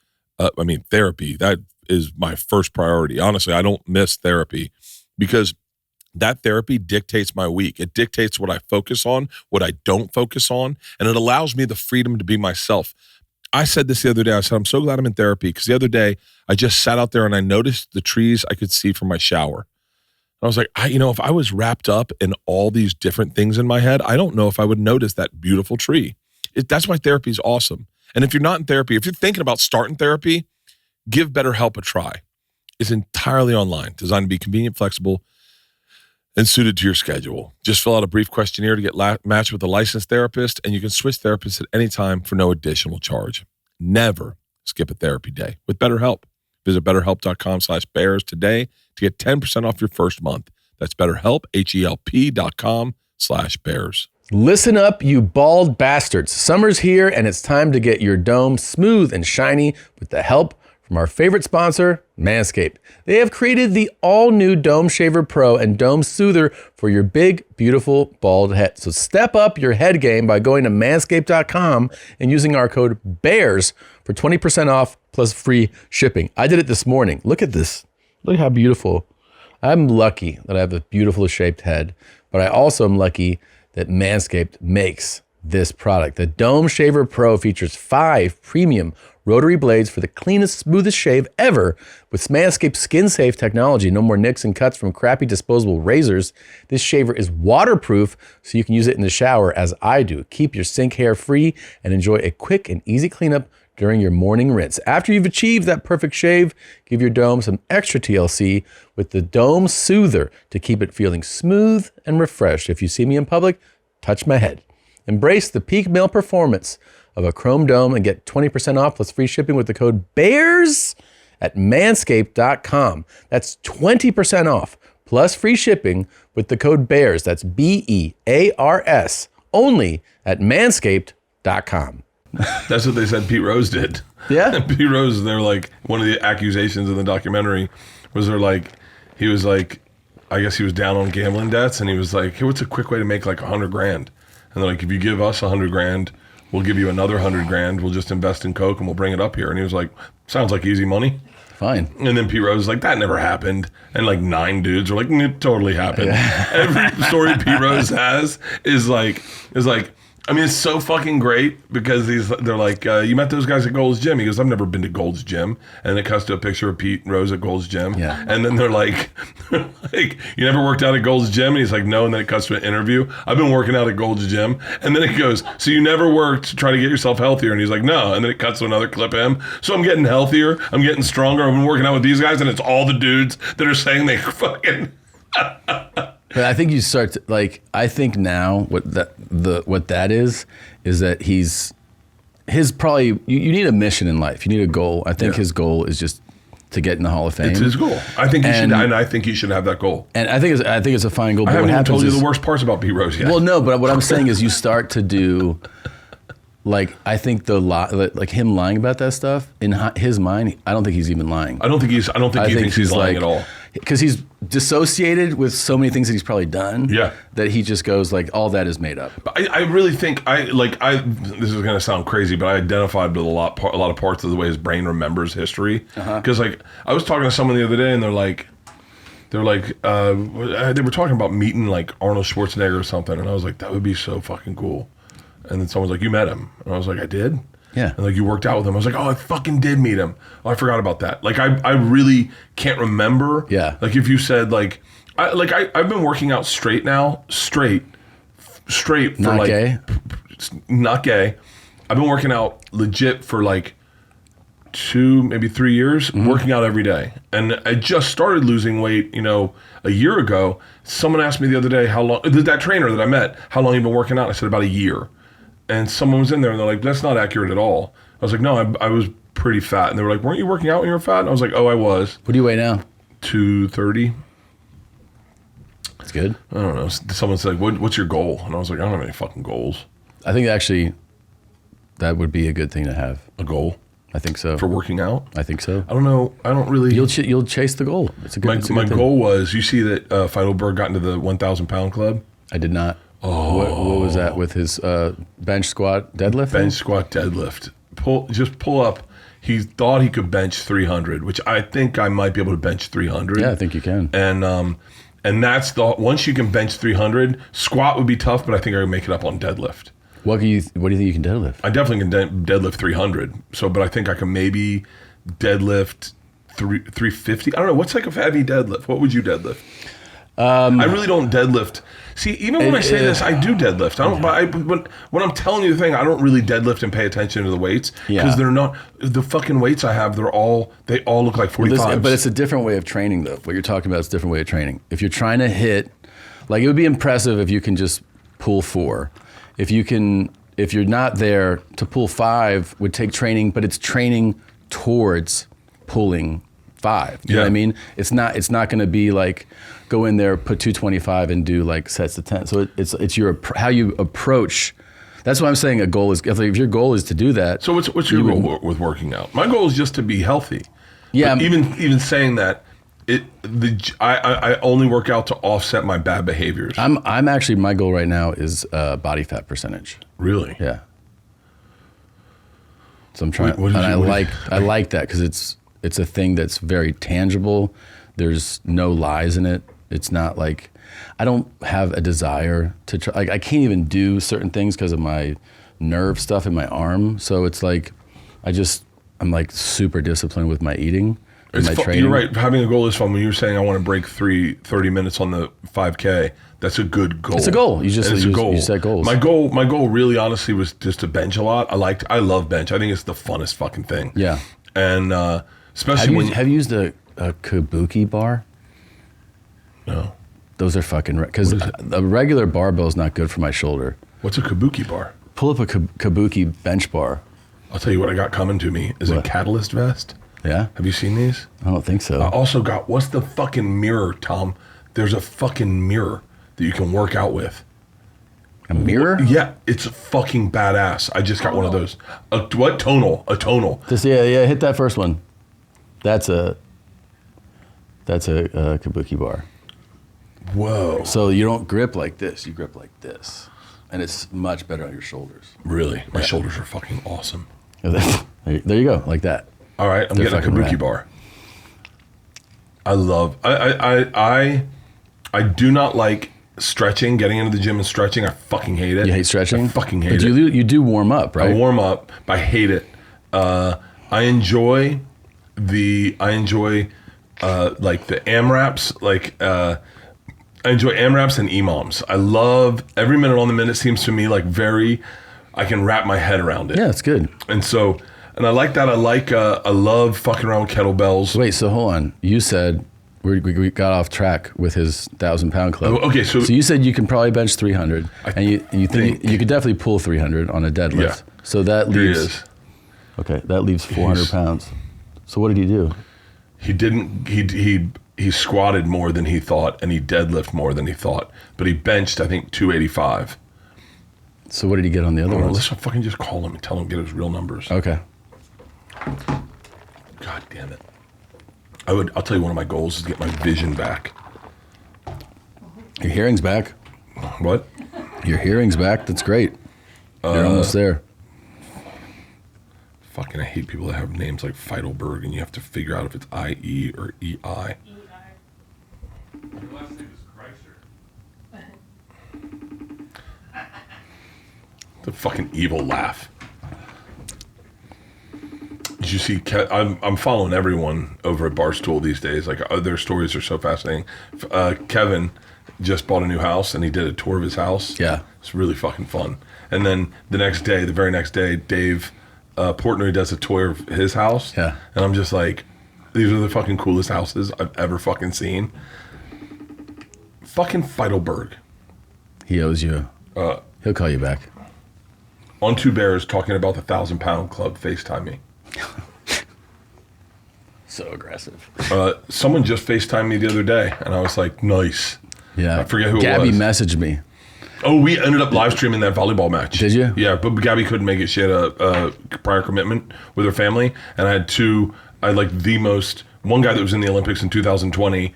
therapy. That is my first priority. Honestly, I don't miss therapy because that therapy dictates my week. It dictates what I focus on, what I don't focus on, and it allows me the freedom to be myself. I said this the other day. I said, I'm so glad I'm in therapy because the other day I just sat out there and I noticed the trees I could see from my shower. I was like, if I was wrapped up in all these different things in my head, I don't know if I would notice that beautiful tree. That's why therapy is awesome. And if you're not in therapy, if you're thinking about starting therapy, give BetterHelp a try. It's entirely online, designed to be convenient, flexible, and suited to your schedule. Just fill out a brief questionnaire to get matched with a licensed therapist, and you can switch therapists at any time for no additional charge. Never skip a therapy day with BetterHelp. Visit BetterHelp.com/bears today to get 10% off your first month. That's BetterHelp, HELP.com/bears. Listen up, you bald bastards. Summer's here, and it's time to get your dome smooth and shiny with the help from our favorite sponsor, Manscaped. They have created the all-new Dome Shaver Pro and Dome Soother for your big, beautiful, bald head. So step up your head game by going to manscaped.com and using our code BEARS for 20% off plus free shipping. I did it this morning. Look at this. Look how beautiful. I'm lucky that I have a beautiful shaped head, but I also am lucky that Manscaped makes this product. The Dome Shaver Pro features 5 premium rotary blades for the cleanest, smoothest shave ever. With Manscaped skin-safe technology, no more nicks and cuts from crappy disposable razors. This shaver is waterproof, so you can use it in the shower as I do. Keep your sink hair free and enjoy a quick and easy cleanup during your morning rinse. After you've achieved that perfect shave, give your dome some extra TLC with the Dome Soother to keep it feeling smooth and refreshed. If you see me in public, touch my head. Embrace the peak male performance of a chrome dome and get 20% off plus free shipping with the code BEARS at manscaped.com. That's 20% off plus free shipping with the code BEARS. That's BEARS only at manscaped.com. That's what they said Pete Rose did. Yeah. Pete Rose, they're like, one of the accusations in the documentary was he was like, I guess he was down on gambling debts, and he was like, hey, what's a quick way to make like $100,000? And they're like, if you give us $100,000, we'll give you another $100,000. We'll just invest in coke and we'll bring it up here. And he was like, sounds like easy money. Fine. And then Pete Rose was like, that never happened. And like 9 dudes were like, it totally happened. Yeah. Every story Pete Rose has is like, it's so fucking great because they're like, you met those guys at Gold's Gym. He goes, I've never been to Gold's Gym. And it cuts to a picture of Pete Rose at Gold's Gym. Yeah. And then they're like, you never worked out at Gold's Gym? And he's like, no. And then it cuts to an interview. I've been working out at Gold's Gym. And then it goes, so you never worked to try to get yourself healthier? And he's like, no. And then it cuts to another clip of him. So I'm getting healthier. I'm getting stronger. I've been working out with these guys. And it's all the dudes that are saying they fucking... But I think you start to, like, I think now what that is that his probably, you need a mission in life. You need a goal. I think his goal is just to get in the Hall of Fame. It's his goal. I think he should have that goal. And I think it's a fine goal. I but haven't what even told you is, the worst parts about Pete Rose yet. Well, no, but what I'm saying is you start to do, like, I think like him lying about that stuff, in his mind, I don't think he's even lying. I don't think he thinks he's lying at all. Because he's dissociated with so many things that he's probably done. Yeah. That he just goes like, all that is made up. But I really think this is gonna sound crazy, but I identified with a lot of parts of the way his brain remembers history. Because like I was talking to someone the other day, and they were talking about meeting like Arnold Schwarzenegger or something, and I was like, that would be so fucking cool. And then someone's like, you met him, and I was like, I did. Yeah. And like, you worked out with him. I was like, oh, I fucking did meet him. Oh, I forgot about that. Like, I really can't remember. Yeah. Like, if you said, I've been working out straight now. Straight for not like... gay? Not gay. I've been working out legit for like 2, maybe 3 years, working out every day. And I just started losing weight, a year ago. Someone asked me the other day, how long... That trainer that I met, how long you been working out? I said, about a year. And someone was in there, and they're like, that's not accurate at all. I was like, no, I was pretty fat. And they were like, weren't you working out when you were fat? And I was like, oh, I was. What do you weigh now? 230. That's good. I don't know. Someone said, what's your goal? And I was like, I don't have any fucking goals. I think actually that would be a good thing to have. A goal? I think so. For working out? I think so. I don't know. I don't really... You'll chase the goal. It's a good My goal was, you see that Feitelberg got into the 1,000 pound club? I did not. Oh. What was that with his bench squat deadlift? Bench squat deadlift. pull up. He thought he could bench 300, which I think I might be able to bench 300. Yeah, I think you can. And that's once you can bench 300, squat would be tough, but I think I can make it up on deadlift. What do you think you can deadlift? I definitely can deadlift 300. So, but I think I can maybe deadlift 350. I don't know. What's like a heavy deadlift? What would you deadlift? I really don't deadlift. See, even when I say this, I do deadlift. I don't. But when I'm telling you the thing, I don't really deadlift and pay attention to the weights because they're not the fucking weights I have. They all look like 45s. But it's a different way of training, though. What you're talking about is a different way of training. If you're trying to hit, like it would be impressive if you can just pull 4. If you're not there to pull 5 would take training, but it's training towards pulling 5. You know what I mean? It's not going to be like go in there, put 225 and do like sets of 10. So it's your how you approach. That's what I'm saying. A goal is if your goal is to do that. So what's your goal with working out? My goal is just to be healthy. Yeah. But even saying that, I only work out to offset my bad behaviors. I'm actually my goal right now is body fat percentage. Really? Yeah. So I'm trying, I like that because it's a thing that's very tangible. There's no lies in it. It's not like I don't have a desire to try. Like I can't even do certain things because of my nerve stuff in my arm. So it's like I'm like super disciplined with my eating. And my training. You're right. Having a goal is fun. When you were saying I want to break 30 minutes on the 5K, that's a good goal. It's a goal. You set goals. My goal really honestly was just to bench a lot. I love bench. I think it's the funnest fucking thing. Yeah. And especially have you used a kabuki bar? No. Those are fucking because a regular barbell is not good for my shoulder. What's a kabuki bar? Pull up a kabuki bench bar. I'll tell you what I got coming to me is a Catalyst vest. Yeah. Have you seen these? I don't think so. I also got, what's the fucking mirror, Tom? There's a fucking mirror that you can work out with. A mirror? Yeah, it's fucking badass. I just got one of those. What? Tonal. A tonal. Just hit that first one. That's a kabuki bar. Whoa. So you don't grip like this, you grip like this. And it's much better on your shoulders. Really? My shoulders are fucking awesome. There you go, like that. All right, I'm getting a kabuki bar. I love, I do not like stretching, getting into the gym and stretching. I fucking hate it. You hate stretching? I fucking hate it. You do warm up, right? I warm up, but I hate it. I enjoy like the AMRAPs, I enjoy AMRAPs and EMOMs. I love every minute on the minute seems to me like I can wrap my head around it. Yeah, it's good. And I like that. I love fucking around with kettlebells. Wait, so hold on. You said we got off track with his 1,000-pound club. Oh, okay, so you said you can probably bench 300, and you think you could definitely pull 300 on a deadlift. Yeah. So that leaves. He is. Okay, that leaves 400 pounds. So what did he do? He didn't. He squatted more than he thought, and he deadlifted more than he thought. But he benched, I think, 285. So what did he get on the other ones? Let's fucking just call him and tell him to get his real numbers. Okay. God damn it. I'll tell you one of my goals is to get my vision back. Your hearing's back. What? Your hearing's back. That's great. You're almost there. Fucking, I hate people that have names like Feitelberg, and you have to figure out if it's I-E or E-I. Your last name is Kreischer. The fucking evil laugh. Did you see? I'm following everyone over at Barstool these days. Like their stories are so fascinating. Kevin just bought a new house and he did a tour of his house. Yeah, it's really fucking fun. And then the very next day, Dave Portnoy does a tour of his house. Yeah, and I'm just like, these are the fucking coolest houses I've ever fucking seen. Fucking Feitelberg. He owes you. He'll call you back. On Two Bears talking about the 1,000-pound club FaceTime me. So aggressive. Someone just FaceTimed me the other day, and I was like, nice. Yeah. I forget who Gabby it was. messaged me. Oh, we ended up live streaming that volleyball match. Did you? Yeah, but Gabby couldn't make it. She had a prior commitment with her family, and I had one guy that was in the Olympics in 2020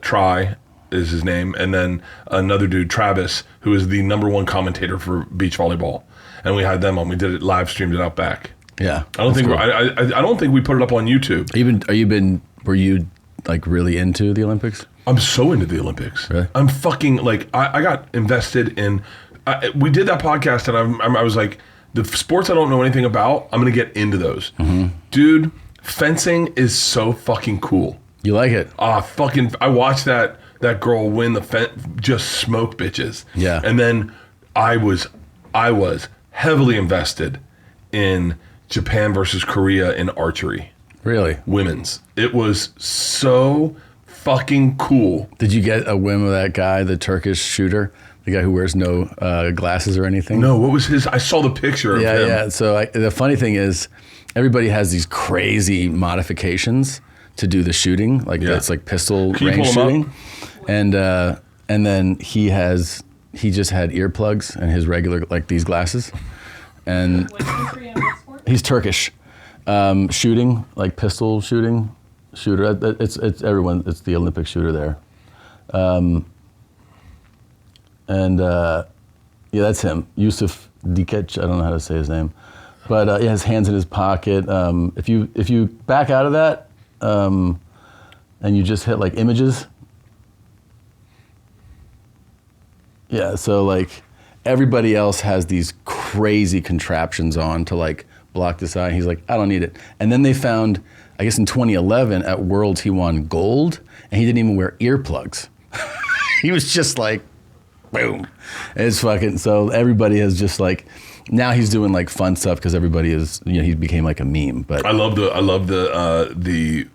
try is his name, and then another dude, Travis, who is the -- commentator for beach volleyball. And we had them on. We did it live, streamed it out back. Yeah. I don't think I don't think we put it up on YouTube. Were you like really into the Olympics? I'm so into the Olympics. Really? I'm fucking like I got invested in. We did that podcast, and I was like, the sports I don't know anything about, I'm gonna get into those. Dude, fencing is so fucking cool. You like it? I watched that girl win the just smoke bitches. Yeah. And then I was heavily invested in Japan versus Korea in archery. Really? Women's. It was so fucking cool. Did you get a whim of that guy, the Turkish shooter? The guy who wears no glasses or anything? No, what was his? I saw the picture of him. Yeah. So the funny thing is, everybody has these crazy modifications to do the shooting. Like that's like pistol range shooting. And then he just had earplugs and his regular, like these glasses. And What country and what sport? he's Turkish. Shooting, like pistol shooter. It's everyone. It's the Olympic shooter there. That's him. Yusuf Dikic. I don't know how to say his name, but he has hands in his pocket. If you back out of that, and you just hit like images. Yeah. So like everybody else has these crazy contraptions on to like block this eye. He's like, I don't need it. And then they found, I guess in 2011 at Worlds, he won gold, and he didn't even wear earplugs. He was just like, boom. It's fucking, so everybody has just like, now he's doing like fun stuff because everybody is, he became like a meme. But I love the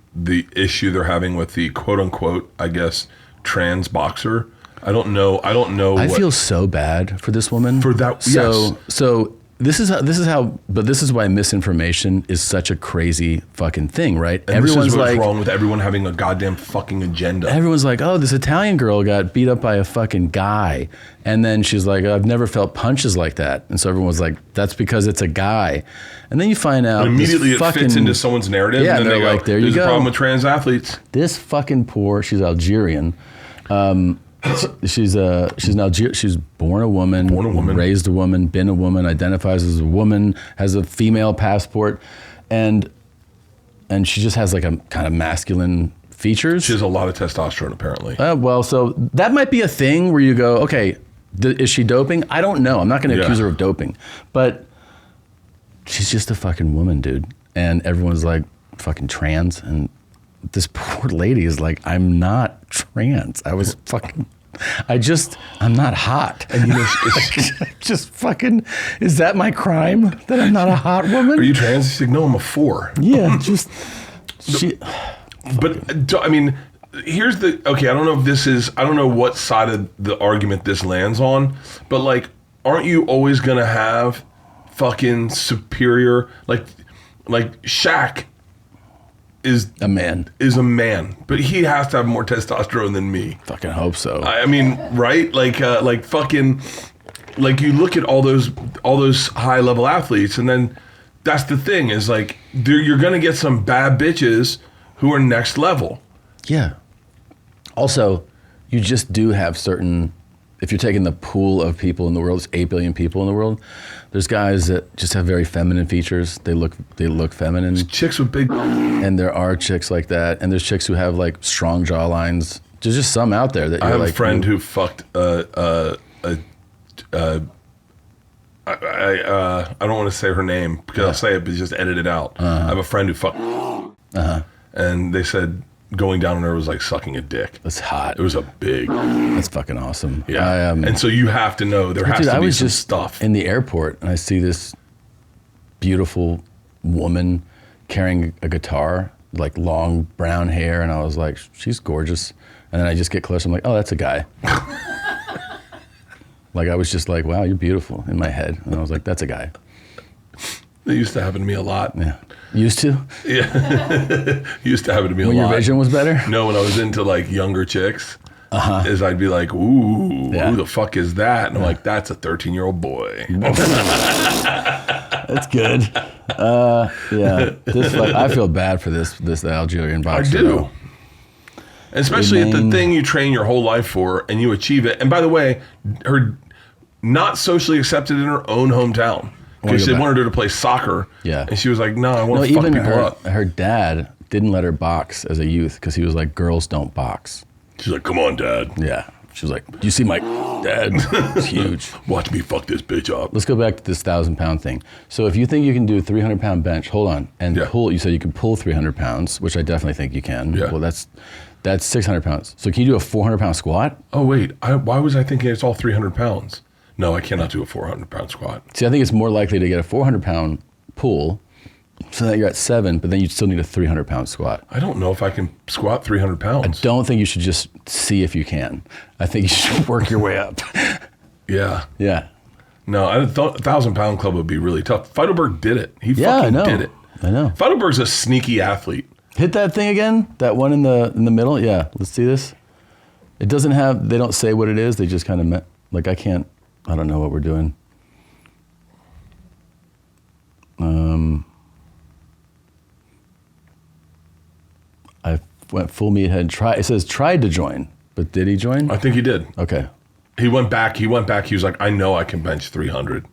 issue they're having with the quote unquote, I guess, trans boxer. I don't know. I feel so bad for this woman. For that, so, yes. So this is why misinformation is such a crazy fucking thing, right? And everyone's this is what's like, wrong with everyone having a goddamn fucking agenda. Everyone's like, oh, this Italian girl got beat up by a fucking guy. And then she's like, I've never felt punches like that. And so everyone's like, that's because it's a guy. And then you find out and immediately it fits into someone's narrative. Yeah, and then they're like, there you go. There's a problem with trans athletes. This fucking she's Algerian. She's born a woman, raised a woman, been a woman, identifies as a woman, has a female passport, and she just has like a kind of masculine features. She has a lot of testosterone, apparently. Well, so that might be a thing where you go, okay, is she doping? I don't know. I'm not going to accuse her of doping, but she's just a fucking woman, dude. And everyone's like, fucking trans, and this poor lady is like, I'm not trans. I'm not hot. And just fucking, is that my crime that I'm not a hot woman? Are you trans? She's like, no, I'm a 4. Yeah, But I mean, here's I don't know what side of the argument this lands on, but like, aren't you always gonna have fucking superior, like Shaq is a man, but he has to have more testosterone than me. Fucking hope so. I mean, right? Like fucking, like you look at all those high level athletes, and then that's the thing is like you're gonna get some bad bitches who are next level. Yeah. Also, you just do have certain. If you're taking the pool of people in the world, there's 8 billion people in the world. There's guys that just have very feminine features. They look feminine. There's chicks with big, and there are chicks like that, and there's chicks who have like strong jawlines. There's just some out there that I have like, a friend who fucked I don't want to say her name because I'll say it, but just edit it out. I have a friend who fucked, and they said going down on her was like sucking a dick. That's hot. It was a big. That's fucking awesome. Yeah. And so you have to know there has to be some stuff. In the airport, and I see this beautiful woman carrying a guitar, like long brown hair, and I was like, she's gorgeous. And then I just get close. I'm like, oh, that's a guy. Like I was just like, wow, you're beautiful in my head, and I was like, that's a guy. It used to happen to me a lot. Yeah. Used to? Yeah. Used to happen to me a lot. When your vision was better? No, when I was into like younger chicks, is I'd be like, ooh, who the fuck is that? And I'm like, that's a 13-year-old boy. That's good. Yeah. I feel bad for this Algerian boxer. I do. Especially at the thing you train your whole life for and you achieve it. And by the way, her not socially accepted in her own hometown because they wanted her to play soccer. Yeah. And she was like, no, I want to fuck even people up. Her dad didn't let her box as a youth because he was like, girls don't box. She's like, come on, Dad. Yeah. She was like, do you see my dad? It's huge. Watch me fuck this bitch up. Let's go back to this 1,000-pound thing. So if you think you can do a 300-pound bench, hold on, and pull, you said you can pull 300 pounds, which I definitely think you can. Yeah. Well, that's 600 pounds. So can you do a 400-pound squat? Oh, wait. Why was I thinking it's all 300 pounds? No, I cannot do a 400-pound squat. See, I think it's more likely to get a 400-pound pull so that you're at 7, but then you still need a 300-pound squat. I don't know if I can squat 300 pounds. I don't think you should just see if you can. I think you should work your way up. Yeah. Yeah. No, I thought 1,000-pound club would be really tough. Feitelberg did it. He fucking did it. I know. Feitelberg's a sneaky athlete. Hit that thing again? That one in the middle? Yeah. Let's see this. It doesn't have, they don't say what it is. They just kind of, I don't know what we're doing. I went full meathead. It says tried to join, but did he join? I think he did. Okay. He went back. He was like, I know I can bench 300.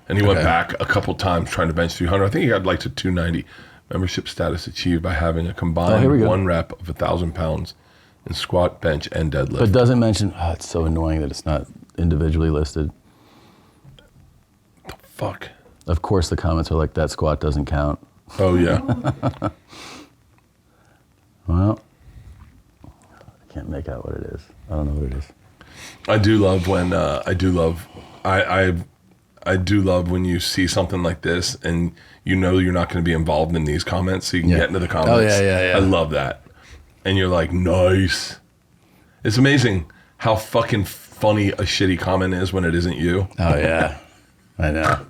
And he went back a couple times trying to bench 300. I think he got like to 290. Membership status achieved by having a combined 1 rep of 1,000 pounds in squat, bench, and deadlift. But doesn't mention, it's so annoying that it's not individually listed. The fuck? Of course the comments are like, that squat doesn't count. Oh, yeah. Well, I can't make out what it is. I don't know what it is. I do love when, I do love when you see something like this and you know you're not going to be involved in these comments, so you can get into the comments. Oh, yeah. I love that. And you're like, nice. It's amazing how fucking funny a shitty comment is when it isn't you. Oh, yeah. I know.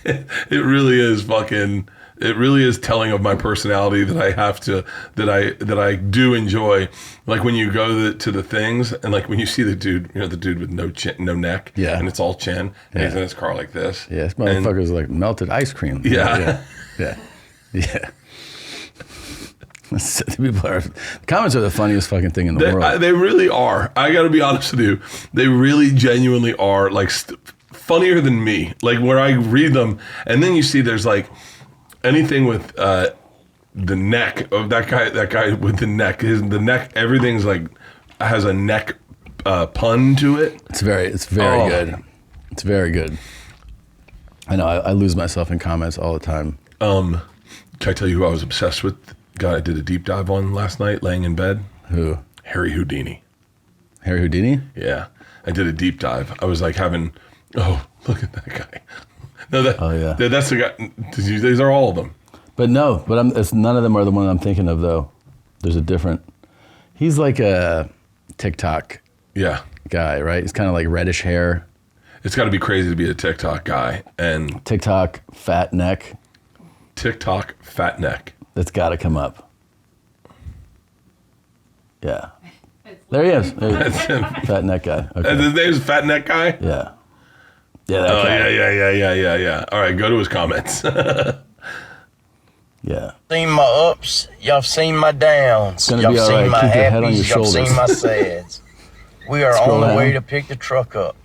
It really is fucking... It really is telling of my personality that I have to, that I do enjoy. Like when you go to the things and like when you see the dude with no chin, no neck, and it's all chin, and he's in his car like this. Yeah, this motherfucker's like melted ice cream. Yeah. The comments are the funniest fucking thing in the world. They really are. I got to be honest with you. They really genuinely are like funnier than me. Like where I read them and then you see there's like, anything with the neck of that guy with the neck, the neck, everything's like has a neck pun to it. It's very good. It's very good. I know. I lose myself in comments all the time. Can I tell you who I was obsessed with? Guy I did a deep dive on last night, laying in bed. Who? Harry Houdini. Harry Houdini? Yeah, I did a deep dive. I was like having, look at that guy. No, that's the guy. These are all of them. But no, it's none of them are the one I'm thinking of though. There's a different. He's like a TikTok guy, right? He's kind of like reddish hair. It's got to be crazy to be a TikTok guy and TikTok fat neck. TikTok fat neck. That's got to come up. Yeah, there he is. That's him. Fat neck guy. Okay. His name's Fat Neck Guy. Yeah. Yeah, that guy. Yeah. All right, go to his comments. Yeah. Seen my ups, y'all seen my downs. Gonna Y'all be all seen right. my Keep your head on your happies, y'all shoulders. seen my sads. We are Scroll on the down. way to pick the truck up.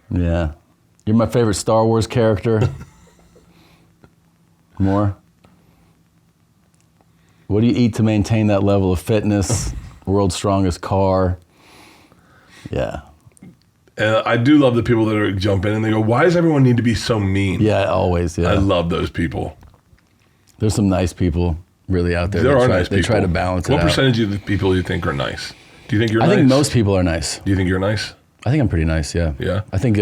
Yeah. You're my favorite Star Wars character. More? What do you eat to maintain that level of fitness? World's strongest car. Yeah. And I do love the people that are jump in and they go, why does everyone need to be so mean? Yeah, always. Yeah. I love those people. There's some nice people really out there. There are nice people. They try to balance it out. What percentage of the people you think are nice? Do you think you're nice? I think most people are nice. Do you think you're nice? I think I'm pretty nice, yeah. Yeah? I think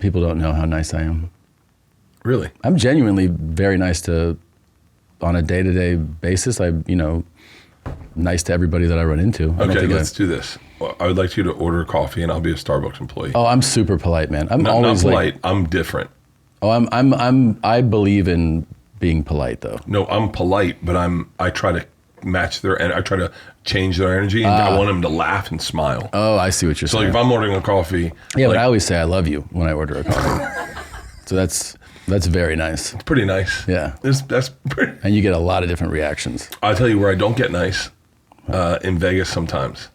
people don't know how nice I am. Really? I'm genuinely very nice on a day-to-day basis. Nice to everybody that I run into. Okay, let's do this. Well, I would like you to order coffee and I'll be a Starbucks employee. Oh, I'm super polite, man. I'm not always polite. I'm different. I believe in being polite though. No, I'm polite, but I try to match their and I try to change their energy and I want them to laugh and smile. Oh, I see what you're So saying. like if I'm ordering a coffee, yeah, but I always say I love you when I order a coffee. So that's That's very nice. It's pretty nice. Yeah. That's pretty. And you get a lot of different reactions. I'll tell you where I don't get nice, in Vegas sometimes.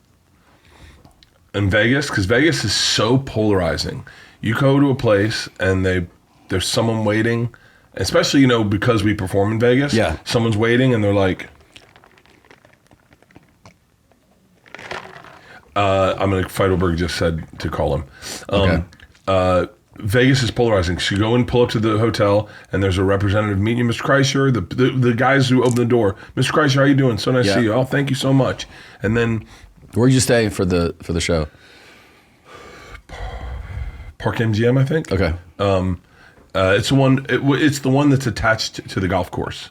In Vegas, because Vegas is so polarizing. You go to a place and there's someone waiting, especially, because we perform in Vegas. Yeah. Someone's waiting and they're like, Feitelberg just said to call him. Okay. Vegas is polarizing. So you go and pull up to the hotel, and there's a representative meeting you, Mr. Kreischer, the guys who open the door. Mr. Kreischer, how you doing? So nice to see you. Oh, thank you so much. And then, where'd you stay for the show? Park MGM, I think. Okay. It's the one. It's the one that's attached to the golf course.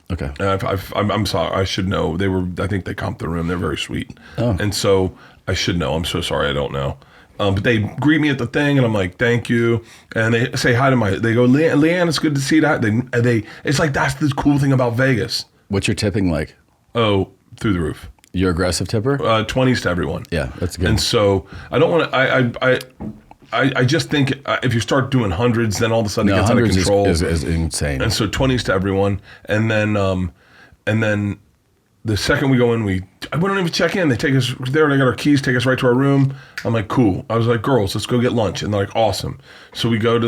Okay. I'm sorry. I should know. I think they comped the room. They're very sweet. Oh. And so I should know. I'm so sorry. I don't know. But they greet me at the thing, and I'm like, "Thank you." And they say hi to they go, "LeAnn, it's good to see that." It's like that's the cool thing about Vegas. What's your tipping like? Oh, through the roof. You're aggressive tipper? 20s to everyone. Yeah, that's good. And so I don't want to. I just think if you start doing hundreds, then all of a sudden it gets out of control. Is insane. And so 20s to everyone, and then the second we go in, we don't even check in. They take us there. They got our keys. Take us right to our room. I'm like, cool. I was like, girls, let's go get lunch. And they're like, awesome. So we go to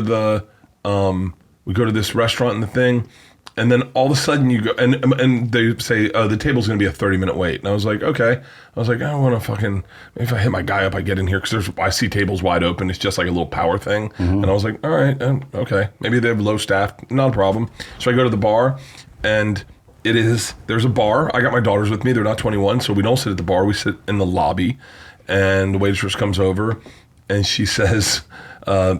this restaurant and the thing, and then all of a sudden you go and they say the table's gonna be a 30-minute wait. And I was like, okay. I was like, I don't want to fucking. If I hit my guy up, I get in here because I see tables wide open. It's just like a little power thing. And I was like, all right, okay. Maybe they have low staff. Not a problem. So I go to the bar, and there's a bar. I got my daughters with me. They're not 21, so we don't sit at the bar. We sit in the lobby, and the waitress comes over, and she says, I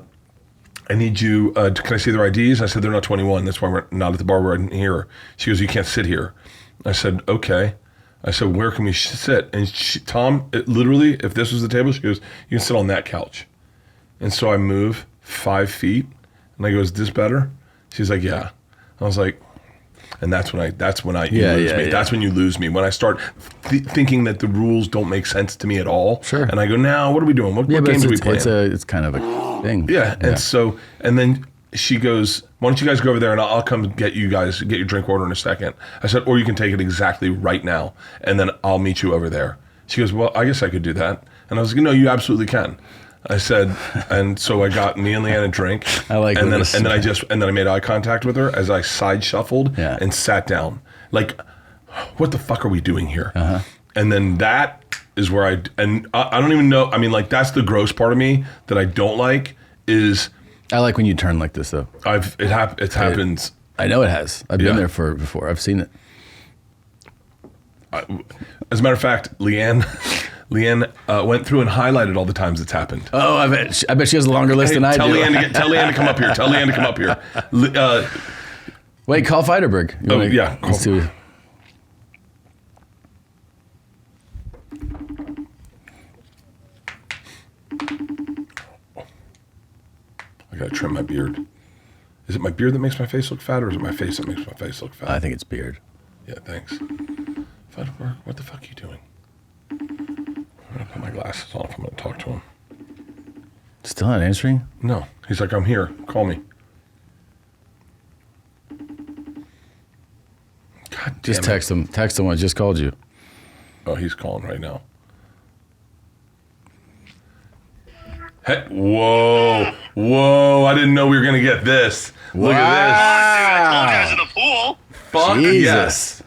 need you, can I see their IDs? I said, they're not 21. That's why we're not at the bar. We're in here. She goes, you can't sit here. I said, okay. I said, where can we sit? And Tom, literally, if this was the table, she goes, you can sit on that couch. And so I move 5 feet, and I go, is this better? She's like, yeah. I was like, and that's when you lose me. That's when you lose me. When I start thinking that the rules don't make sense to me at all. Sure. And I go, now what are we doing? What games are we playing? It's kind of a thing. Yeah. And then she goes, why don't you guys go over there and I'll come get you guys, get your drink order in a second. I said, or you can take it exactly right now, and then I'll meet you over there. She goes, well, I guess I could do that. And I was like, no, you absolutely can. I said, and so I got me and LeAnn a drink. I like and this. then I made eye contact with her as I side shuffled and sat down. Like, what the fuck are we doing here? Uh-huh. And then that is where I don't even know. I mean, like, that's the gross part of me that I don't like is. I like when you turn like this though. It happens. I know it has. I've been there before. I've seen it. As a matter of fact, LeAnn went through and highlighted all the times it's happened. Oh, I bet she has a longer list than I do. Tell LeAnn to come up here. Tell LeAnn to come up here. Wait, call Feitelberg. Yeah. Let's see. I gotta trim my beard. Is it my beard that makes my face look fat, or is it my face that makes my face look fat? I think it's beard. Yeah, thanks. Feitelberg, what the fuck are you doing? I'm gonna put my glasses on if I'm gonna talk to him. Still not answering? No. He's like, I'm here. Call me. God damn Just it. text him. Text him. I just called you. Oh, he's calling right now. Hey, whoa! I didn't know we were gonna get this. Look at I told you I was in the pool. this. Fuck Jesus.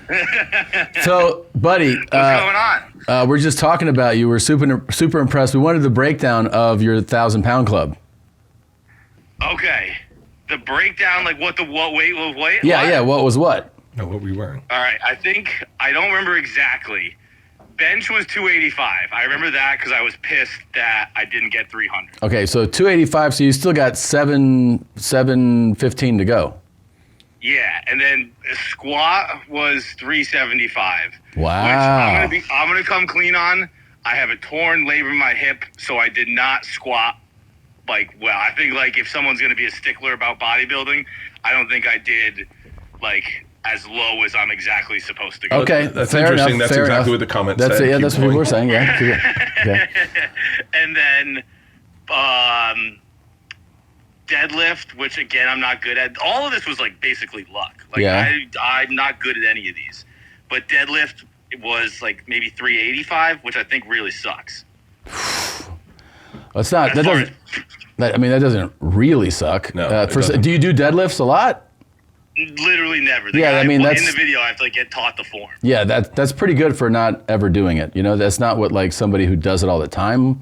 yes. So, buddy, What's going on? we're just talking about you. We're super impressed. We wanted the breakdown of your 1,000-pound club. Okay. The breakdown, like what weight was what? Yeah. What was what? No, what were you wearing? All right. I don't remember exactly. Bench was 285. I remember that because I was pissed that I didn't get 300. Okay, so 285. So you still got 715 to go. Yeah, and then squat was 375. Wow. Which I'm gonna come clean on. I have a torn labrum in my hip, so I did not squat like well. I think like if someone's gonna be a stickler about bodybuilding, I don't think I did like as low as I'm exactly supposed to go. Okay, That's fair interesting. enough, That's fair exactly enough. what the comment That's said. it. Yeah, Keep that's what people going. were saying. Yeah. Okay. And then deadlift, which again I'm not good at. All of this was like basically luck. Like Yeah. I'm not good at any of these. But deadlift it was like maybe 385, which I think really sucks. Well, it's not. As That far doesn't. That doesn't really suck. No, it First, doesn't. do you do deadlifts a lot? Literally never. The Yeah, guy I mean, in that's- the video. I have to like get taught the form. Yeah, that's pretty good for not ever doing it. You know, that's not what like somebody who does it all the time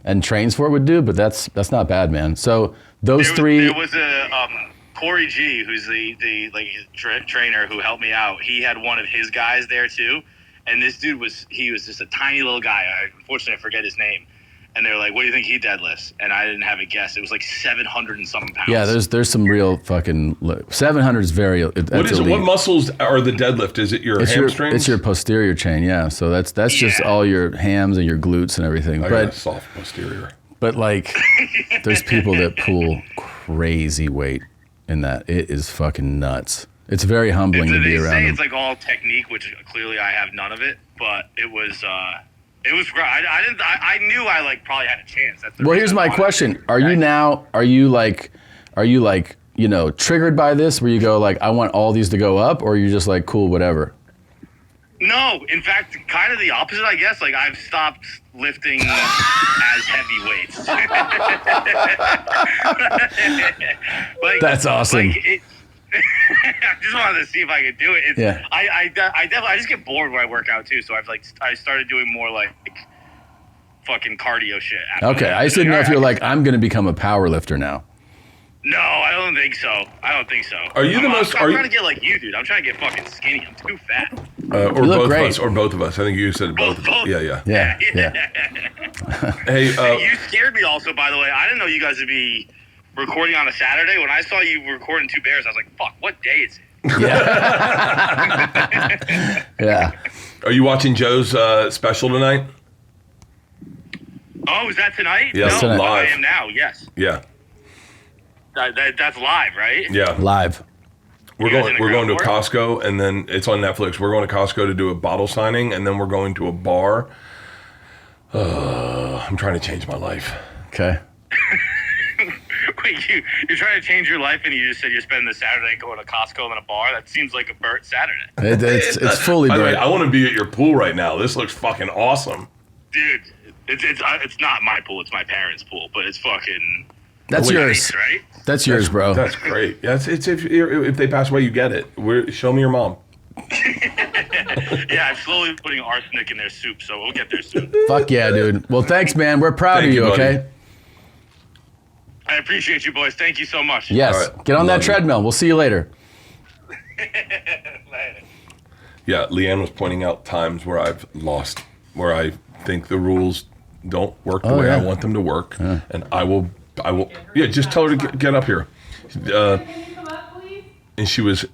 and trains for it would do. But that's not bad, man. So those three. There was a Corey G, who's the like trainer who helped me out. He had one of his guys there too, and this dude was just a tiny little guy. Unfortunately, I forget his name. And they were like, "What do you think he deadlifts?" And I didn't have a guess. It was like 700 and something pounds. Yeah, there's some real fucking 700 is very. That's What is it? elite. What muscles are the deadlift? Is it your hamstrings? It's your posterior chain, yeah. So that's just Yeah. all your hams and your glutes and everything. I got a But soft posterior. like, there's people that pull crazy weight in that. It is fucking nuts. It's very humbling to be They around say them. it's like all technique, which clearly I have none of it. But it was great. I knew I like probably had a chance. That's the Well, reason here's I my wanted question: to. Are you like triggered by this? Where you go like, I want all these to go up, or you're just like, cool, whatever. No, in fact, kind of the opposite, I guess. Like, I've stopped lifting as heavy weights. Like, That's awesome. Like I just wanted to see if I could do it. Yeah. I definitely I just get bored when I work out too. So I started doing more like fucking cardio shit. After Okay, that. I just didn't know if you're like, I'm gonna become a power lifter now. No, I don't think so. Are you the most- I'm are you- trying to get like you, dude. I'm trying to get fucking skinny. I'm too fat. Or You look both great. of us. Or both of us. I think you said both. Both. Yeah. Yeah. Hey, You scared me also, by the way. I didn't know you guys would be recording on a Saturday. When I saw you recording Two Bears, I was like, fuck, what day is it? Yeah. are you watching Joe's special tonight? Oh, is that tonight? Yes, no, tonight. but I Live. am now, yes. Yeah. That's live, right? Yeah. Live. We're You guys going. in the We're going to ground Costco, and then it's on Netflix. We're going to Costco to do a bottle signing, and then we're going to a bar. I'm trying to change my life. Okay. Wait, you're trying to change your life, and you just said you're spending the Saturday going to Costco and a bar? That seems like a Bert Saturday. It's fully By the way, Bert. I want to be at your pool right now. This looks fucking awesome. Dude, it's not my pool. It's my parents' pool, but it's fucking That's Wait, yours. nice, right? That's yours, bro. That's great. Yeah, it's if they pass away, you get it. Show me your mom. Yeah, I'm slowly putting arsenic in their soup, so we'll get there soon. Fuck yeah, dude. Well, thanks, man. We're proud Thank of you, you, buddy. okay? I appreciate you, boys. Thank you so much. Yes. All right. Get on that Love you. treadmill. We'll see you later. Later. Yeah, LeAnn was pointing out times where I've lost, where I think the rules don't work the Oh, way I yeah. want them to work, and I will. Yeah, just tell her to get up here. Can you come up, please? And she was,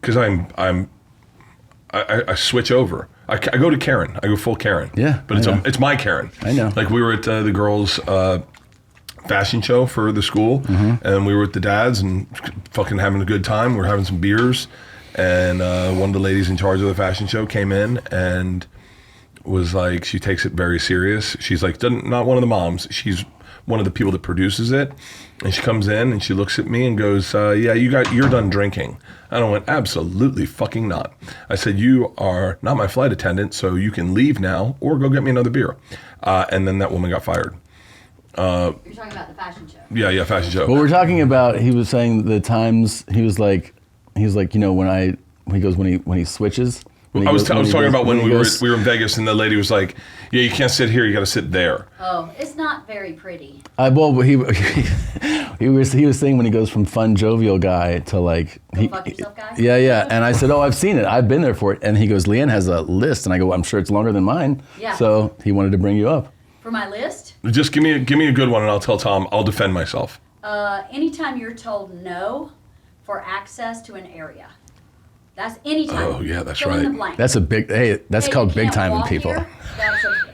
because I switch over. I go to Karen. I go full Karen. Yeah, but I know. it's my Karen. I know. Like we were at the girls' fashion show for the school, Mm-hmm. and we were at the dad's and fucking having a good time. We were having some beers, and one of the ladies in charge of the fashion show came in and was like, she takes it very serious. She's like, not one of the moms. She's one of the people that produces it. And she comes in and she looks at me and goes, yeah, you're done drinking. And I went, absolutely fucking not. I said, you are not my flight attendant, so you can leave now or go get me another beer. And then that woman got fired. You're talking about the fashion show. Yeah, fashion show. Well, we're talking about, he was saying the times, he was like, you know, when he switches. I was talking about when we were in Vegas and the lady was like, yeah, you can't sit here, you got to sit there. Oh, it's not very pretty. Well, he was saying when he goes from fun, jovial guy to like... Go fuck yourself, guy? Yeah. And I said, oh, I've seen it. I've been there for it. And he goes, LeAnn has a list. And I go, I'm sure it's longer than mine. Yeah. So he wanted to bring you up. For my list, Just give me a good one and I'll tell Tom, I'll defend myself. anytime you're told no for access to an area. That's anytime. Oh, yeah, that's Fill in the right. blank. That's Hey, called you big can't time in walk people. here.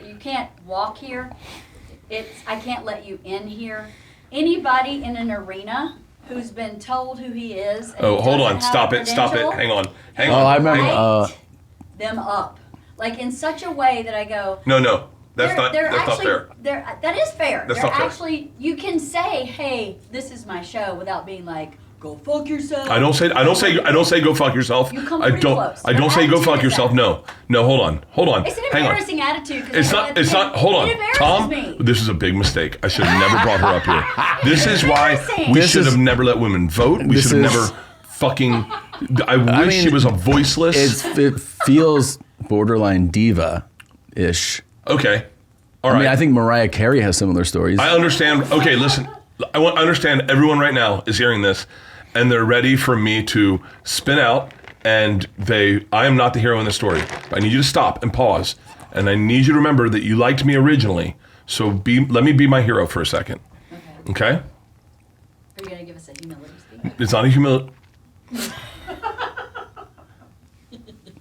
You can't walk here. I can't let you in here. Anybody in an arena who's been told who he is. And Oh, he hold doesn't on. have Stop a it. credential, Hang on. Oh, I remember. light them up. Like in such a way that I go, No. That's not actually, fair. That is fair. That's they're not fair. actually, you can say, "Hey, this is my show," without being like, "Go fuck yourself." I don't say go fuck yourself. You come I pretty don't close. I don't Your say go attitude fuck is yourself. that. No, hold on. It's an Hang on. embarrassing attitude. It's not hold on. It embarrasses Tom, me. this is a big mistake. I should have never brought her up here. This is why embarrassing. we This should is- have never let women vote. We this should have is- never fucking I wish she mean, was a voiceless. It feels borderline diva-ish. Okay. All I right. mean, I think Mariah Carey has similar stories. I understand. Okay, listen. I understand everyone right now is hearing this and they're ready for me to spin out and I am not the hero in the story. I need you to stop and pause. And I need you to remember that you liked me originally. So let me be my hero for a second. Okay? Are you gonna give us a humility speech? It's not a humility.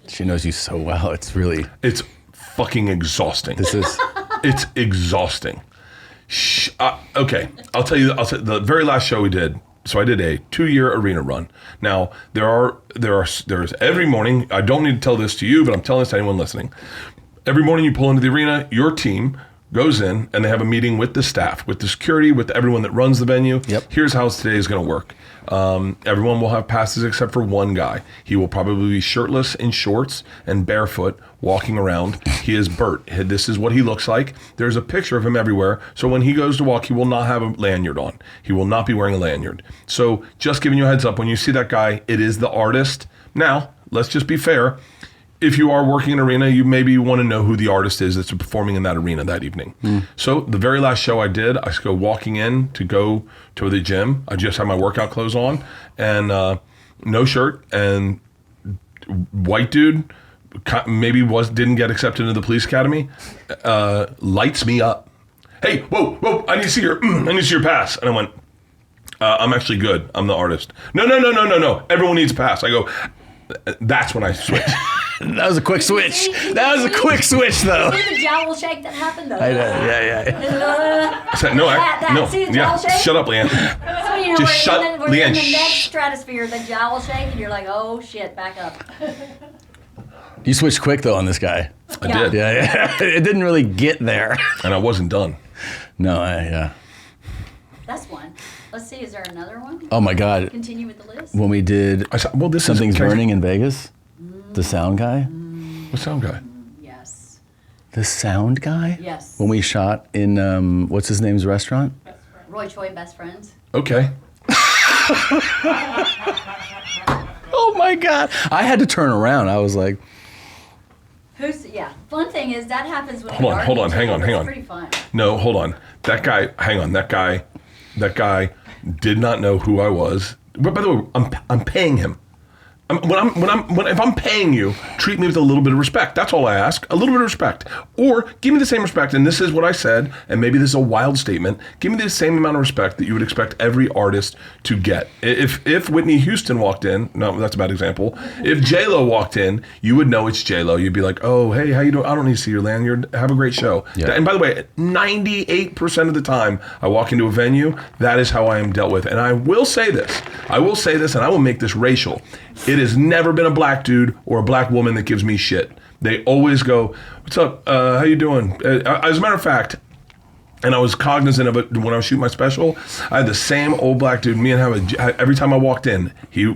She knows you so well. It's It's fucking exhausting. It's exhausting. Okay, I'll tell you the very last show we did. So I did a 2-year arena run. Now there's every morning. I don't need to tell this to you, but I'm telling this to anyone listening. Every morning you pull into the arena, your team goes in and they have a meeting with the staff, with the security, with everyone that runs the venue. Yep. Here's how today is going to work. Everyone will have passes except for one guy. He will probably be shirtless in shorts and barefoot walking around. He is Bert. This is what he looks like. There's a picture of him everywhere. So when he goes to walk, he will not have a lanyard on. He will not be wearing a lanyard. So just giving you a heads up, when you see that guy, it is the artist. Now, let's just be fair. If you are working in an arena, you maybe want to know who the artist is that's performing in that arena that evening. So the very last show I did, I go walking in to go to the gym. I just had my workout clothes on and no shirt, and white dude maybe didn't get accepted into the police academy, lights me up. Hey, whoa, I need to see your pass. And I went, I'm actually good. I'm the artist. No. Everyone needs a pass. I go, that's when I switch. That was a quick switch. That was a quick switch, though. See the jowl shake that happened though. Yeah. See the jowl shake? Shut up, LeAnn. So, you know, Just we're shut- in the LeAnn, next shh. stratosphere, the jowl shake, and you're like, oh shit, back up. You switched quick, though, on this guy. I Yeah. did. Yeah. It didn't really get there. And I wasn't done. No, yeah. That's one. Let's see, is there another one? Oh, my God. Continue with the list. When we did I said, well, this Something's is Burning in Vegas, the sound guy. What sound guy? Yes. The sound guy? Yes. When we shot in, what's his name's restaurant? Roy Choi, best friends. Okay. Oh, my God. I had to turn around. I was like, Fun thing is that happens when Hold on, hang on. It's pretty fun. No, hold on. That guy did not know who I was. But by the way, I'm paying him. If I'm paying you, treat me with a little bit of respect. That's all I ask. A little bit of respect. Or give me the same respect, and this is what I said, and maybe this is a wild statement. Give me the same amount of respect that you would expect every artist to get. If Whitney Houston walked in, no, that's a bad example. If J-Lo walked in, you would know it's J-Lo. You'd be like, oh, hey, how you doing? I don't need to see your lanyard. Have a great show. Yeah. And by the way, 98% of the time I walk into a venue, that is how I am dealt with. And I will say this, and I will make this racial. It has never been a black dude or a black woman that gives me shit. They always go, what's up? How you doing? As a matter of fact, and I was cognizant of it when I was shooting my special, I had the same old black dude, me and him, every time I walked in, he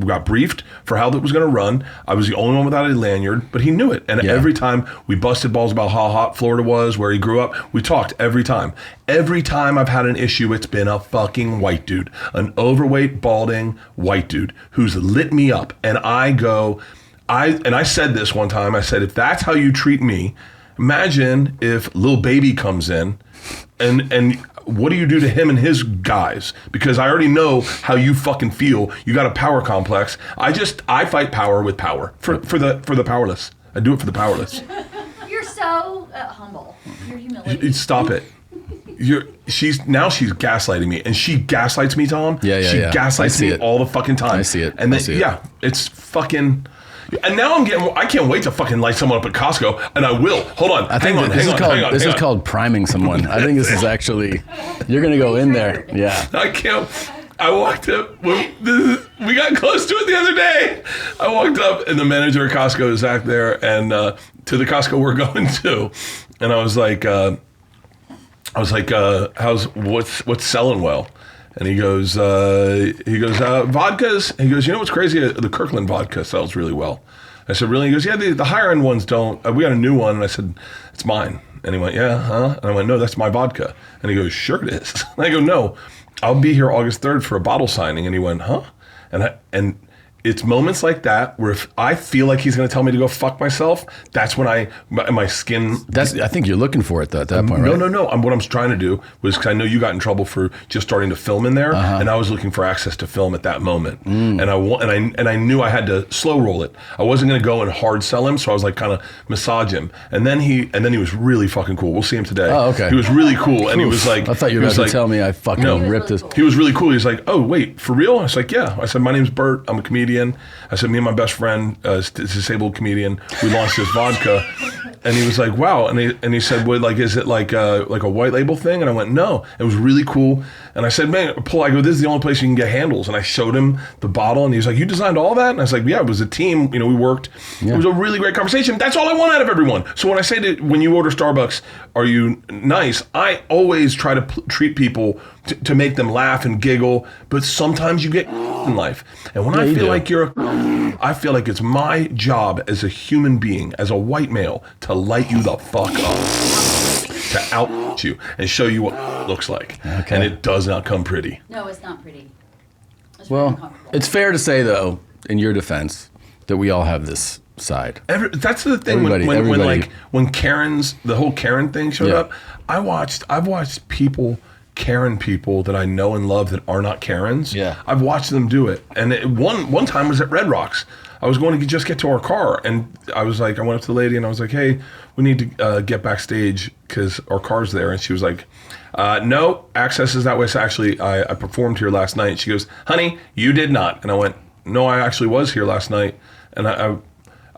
got briefed for how that was going to run. I was the only one without a lanyard, but he knew it. And every time we busted balls about how hot Florida was, where he grew up, we talked every time. Every time I've had an issue, it's been a fucking white dude, an overweight, balding white dude who's lit me up. And I said this one time, I said, if that's how you treat me, imagine if Lil Baby comes in and what do you do to him and his guys? Because I already know how you fucking feel. You got a power complex. I fight power with power for the powerless. I do it for the powerless. You're so humble. You're humiliating. Stop it. She's gaslighting me, and she gaslights me, Tom. Yeah. She gaslights me all the fucking time. I see it. And then it's fucking. And now I can't wait to fucking light someone up at Costco, and I will. Hold on. I think this is called priming someone. I think this is actually, you're going to go in there. Yeah. I can't. I walked up. We got close to it the other day. I walked up, and the manager of Costco is back there, and to the Costco we're going to, and I was like, what's selling well? And he goes, vodkas. And he goes, you know what's crazy? The Kirkland vodka sells really well. I said, really? He goes, yeah, the higher end ones don't. We got a new one. And I said, it's mine. And he went, yeah, huh? And I went, no, that's my vodka. And he goes, sure it is. And I go, no, I'll be here August 3rd for a bottle signing. And he went, huh? And it's moments like that where if I feel like he's going to tell me to go fuck myself, that's when my skin. I think you're looking for it though, at that point, right? No. What I'm trying to do was, because I know you got in trouble for just starting to film in there, and I was looking for access to film at that moment, and I knew I had to slow roll it. I wasn't going to go and hard sell him, so I was like kind of massage him, and then he was really fucking cool. We'll see him today. Oh, okay. He was really cool, and he was like, I thought you were about to tell me I fucking ripped his. He was really cool. He was like, oh wait, for real? I was like, yeah. I said, my name's Bert. I'm a comedian. I said, me and my best friend, disabled comedian, we launched this vodka. And he was like, wow. And he said, well, like, is it like a white label thing? And I went, no. It was really cool. And I said, man, I go, this is the only place you can get handles. And I showed him the bottle, and he was like, you designed all that? And I was like, yeah, it was a team. We worked. Yeah. It was a really great conversation. That's all I want out of everyone. So when I say when you order Starbucks, are you nice? I always try to treat people to make them laugh and giggle, but sometimes you get in life. And when I feel like I feel like it's my job as a human being, as a white male, to light you the fuck up, to out you and show you what it looks like. Okay. And it does not come pretty. No, it's not pretty. It's well, it's fair to say, though, in your defense, that we all have this side. That's the thing. When Karen's, the whole Karen thing showed up, I've watched people, Karen people that I know and love that are not Karens. Yeah. I've watched them do it. And one time was at Red Rocks. I was going to just get to our car, and I was like, I went up to the lady and I was like, hey, we need to get backstage because our car's there. And she was like, no, access is that way. So actually, I performed here last night. She goes, honey, you did not. And I went, no, I actually was here last night. And I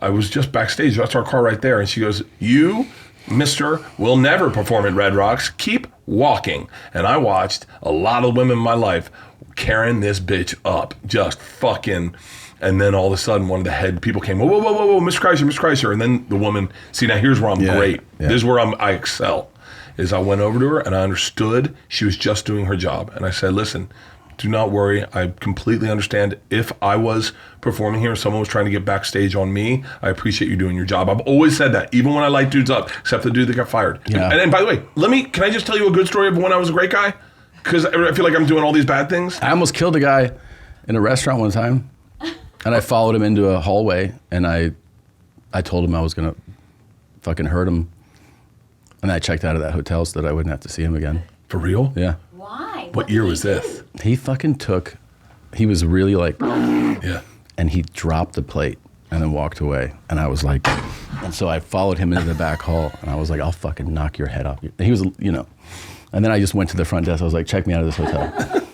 was just backstage. That's our car right there. And she goes, you, mister, will never perform at Red Rocks. Keep walking. And I watched a lot of women in my life carrying this bitch up, just fucking. And then all of a sudden, one of the head people came, whoa, Mr. Kreischer. And then the woman, see, now here's where I'm great. Yeah. This is where I excel, is I went over to her and I understood she was just doing her job. And I said, listen, do not worry. I completely understand. If I was performing here and someone was trying to get backstage on me, I appreciate you doing your job. I've always said that, even when I light dudes up, except the dude that got fired. Yeah. And by the way, can I just tell you a good story of when I was a great guy? Because I feel like I'm doing all these bad things. I almost killed a guy in a restaurant one time. And I followed him into a hallway, and I told him I was going to fucking hurt him. And I checked out of that hotel so that I wouldn't have to see him again. For real? Yeah. Why? What year was this? He was really like, yeah. And he dropped the plate and then walked away. And I was like, and so I followed him into the back hall, and I was like, I'll fucking knock your head off. He was, and then I just went to the front desk. I was like, check me out of this hotel.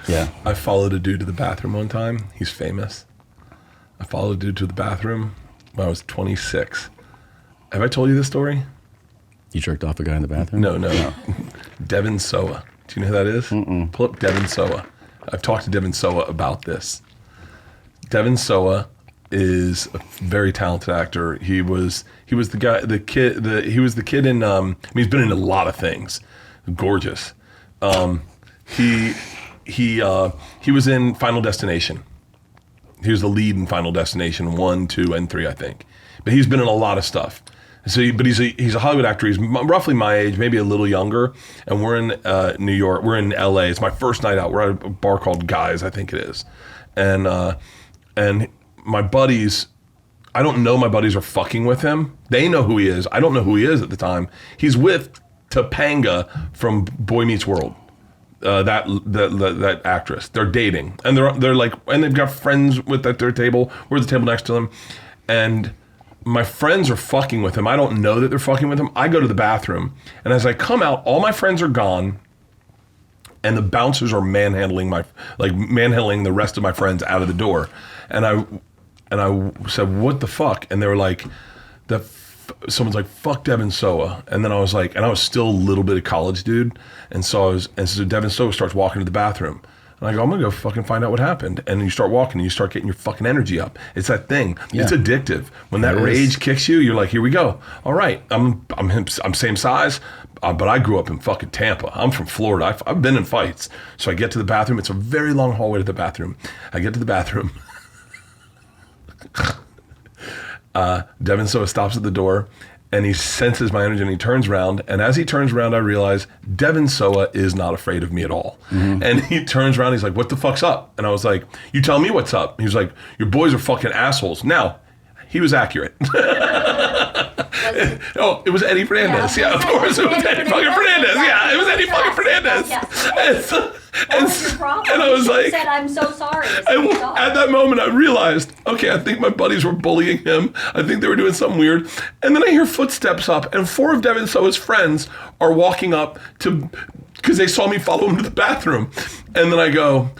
Yeah. I followed a dude to the bathroom one time. He's famous. I followed a dude to the bathroom when I was 26. Have I told you this story? You jerked off a guy in the bathroom? No. Devin Soa. Do you know who that is? Mm-mm. Pull up Devin Soa. I've talked to Devin Soa about this. Devin Soa is a very talented actor. He was the kid in he's been in a lot of things. Gorgeous. He was in Final Destination. He was the lead in Final Destination 1, 2, and 3, I think. But he's been in a lot of stuff. But he's a Hollywood actor. He's roughly my age, maybe a little younger. And we're in New York. We're in LA. It's my first night out. We're at a bar called Guys, I think it is. And my buddies, I don't know my buddies are fucking with him. They know who he is. I don't know who he is at the time. He's with Topanga from Boy Meets World. That actress. They're dating, and they're like, and they've got friends at their table. We're at the table next to them, and my friends are fucking with him. I don't know that they're fucking with him. I go to the bathroom, and as I come out, all my friends are gone, and the bouncers are manhandling the rest of my friends out of the door, and I said, what the fuck? And they were like, someone's like, fuck Devin Soa. And then I was like, and I was still a little bit of college dude. And so Devin Soa starts walking to the bathroom. And I go, I'm gonna go fucking find out what happened. And you start walking and you start getting your fucking energy up. It's that thing. It's addictive. When that rage kicks you, you're like, here we go. All right, I'm same size, but I grew up in fucking Tampa. I'm from Florida. I've been in fights. So I get to the bathroom. It's a very long hallway to the bathroom. I get to the bathroom. Devin Soa stops at the door. And he senses my energy and he turns around. And as he turns around, I realize Devin Soa is not afraid of me at all. And he turns around, he's like, what the fuck's up? And I was like, you tell me what's up. He was like, your boys are fucking assholes. Now, he was accurate. Oh, it was Eddie Fernandez. Yeah, of course. It was Eddie fucking Fernandez. Yeah, it was Eddie fucking Fernandez. What was your problem? And I was like, said, I'm so sorry. At that moment, I realized, okay, I think my buddies were bullying him. I think they were doing something weird. And then I hear footsteps up, and 4 of Devin Soa's friends are walking up because they saw me follow him to the bathroom. And then I go,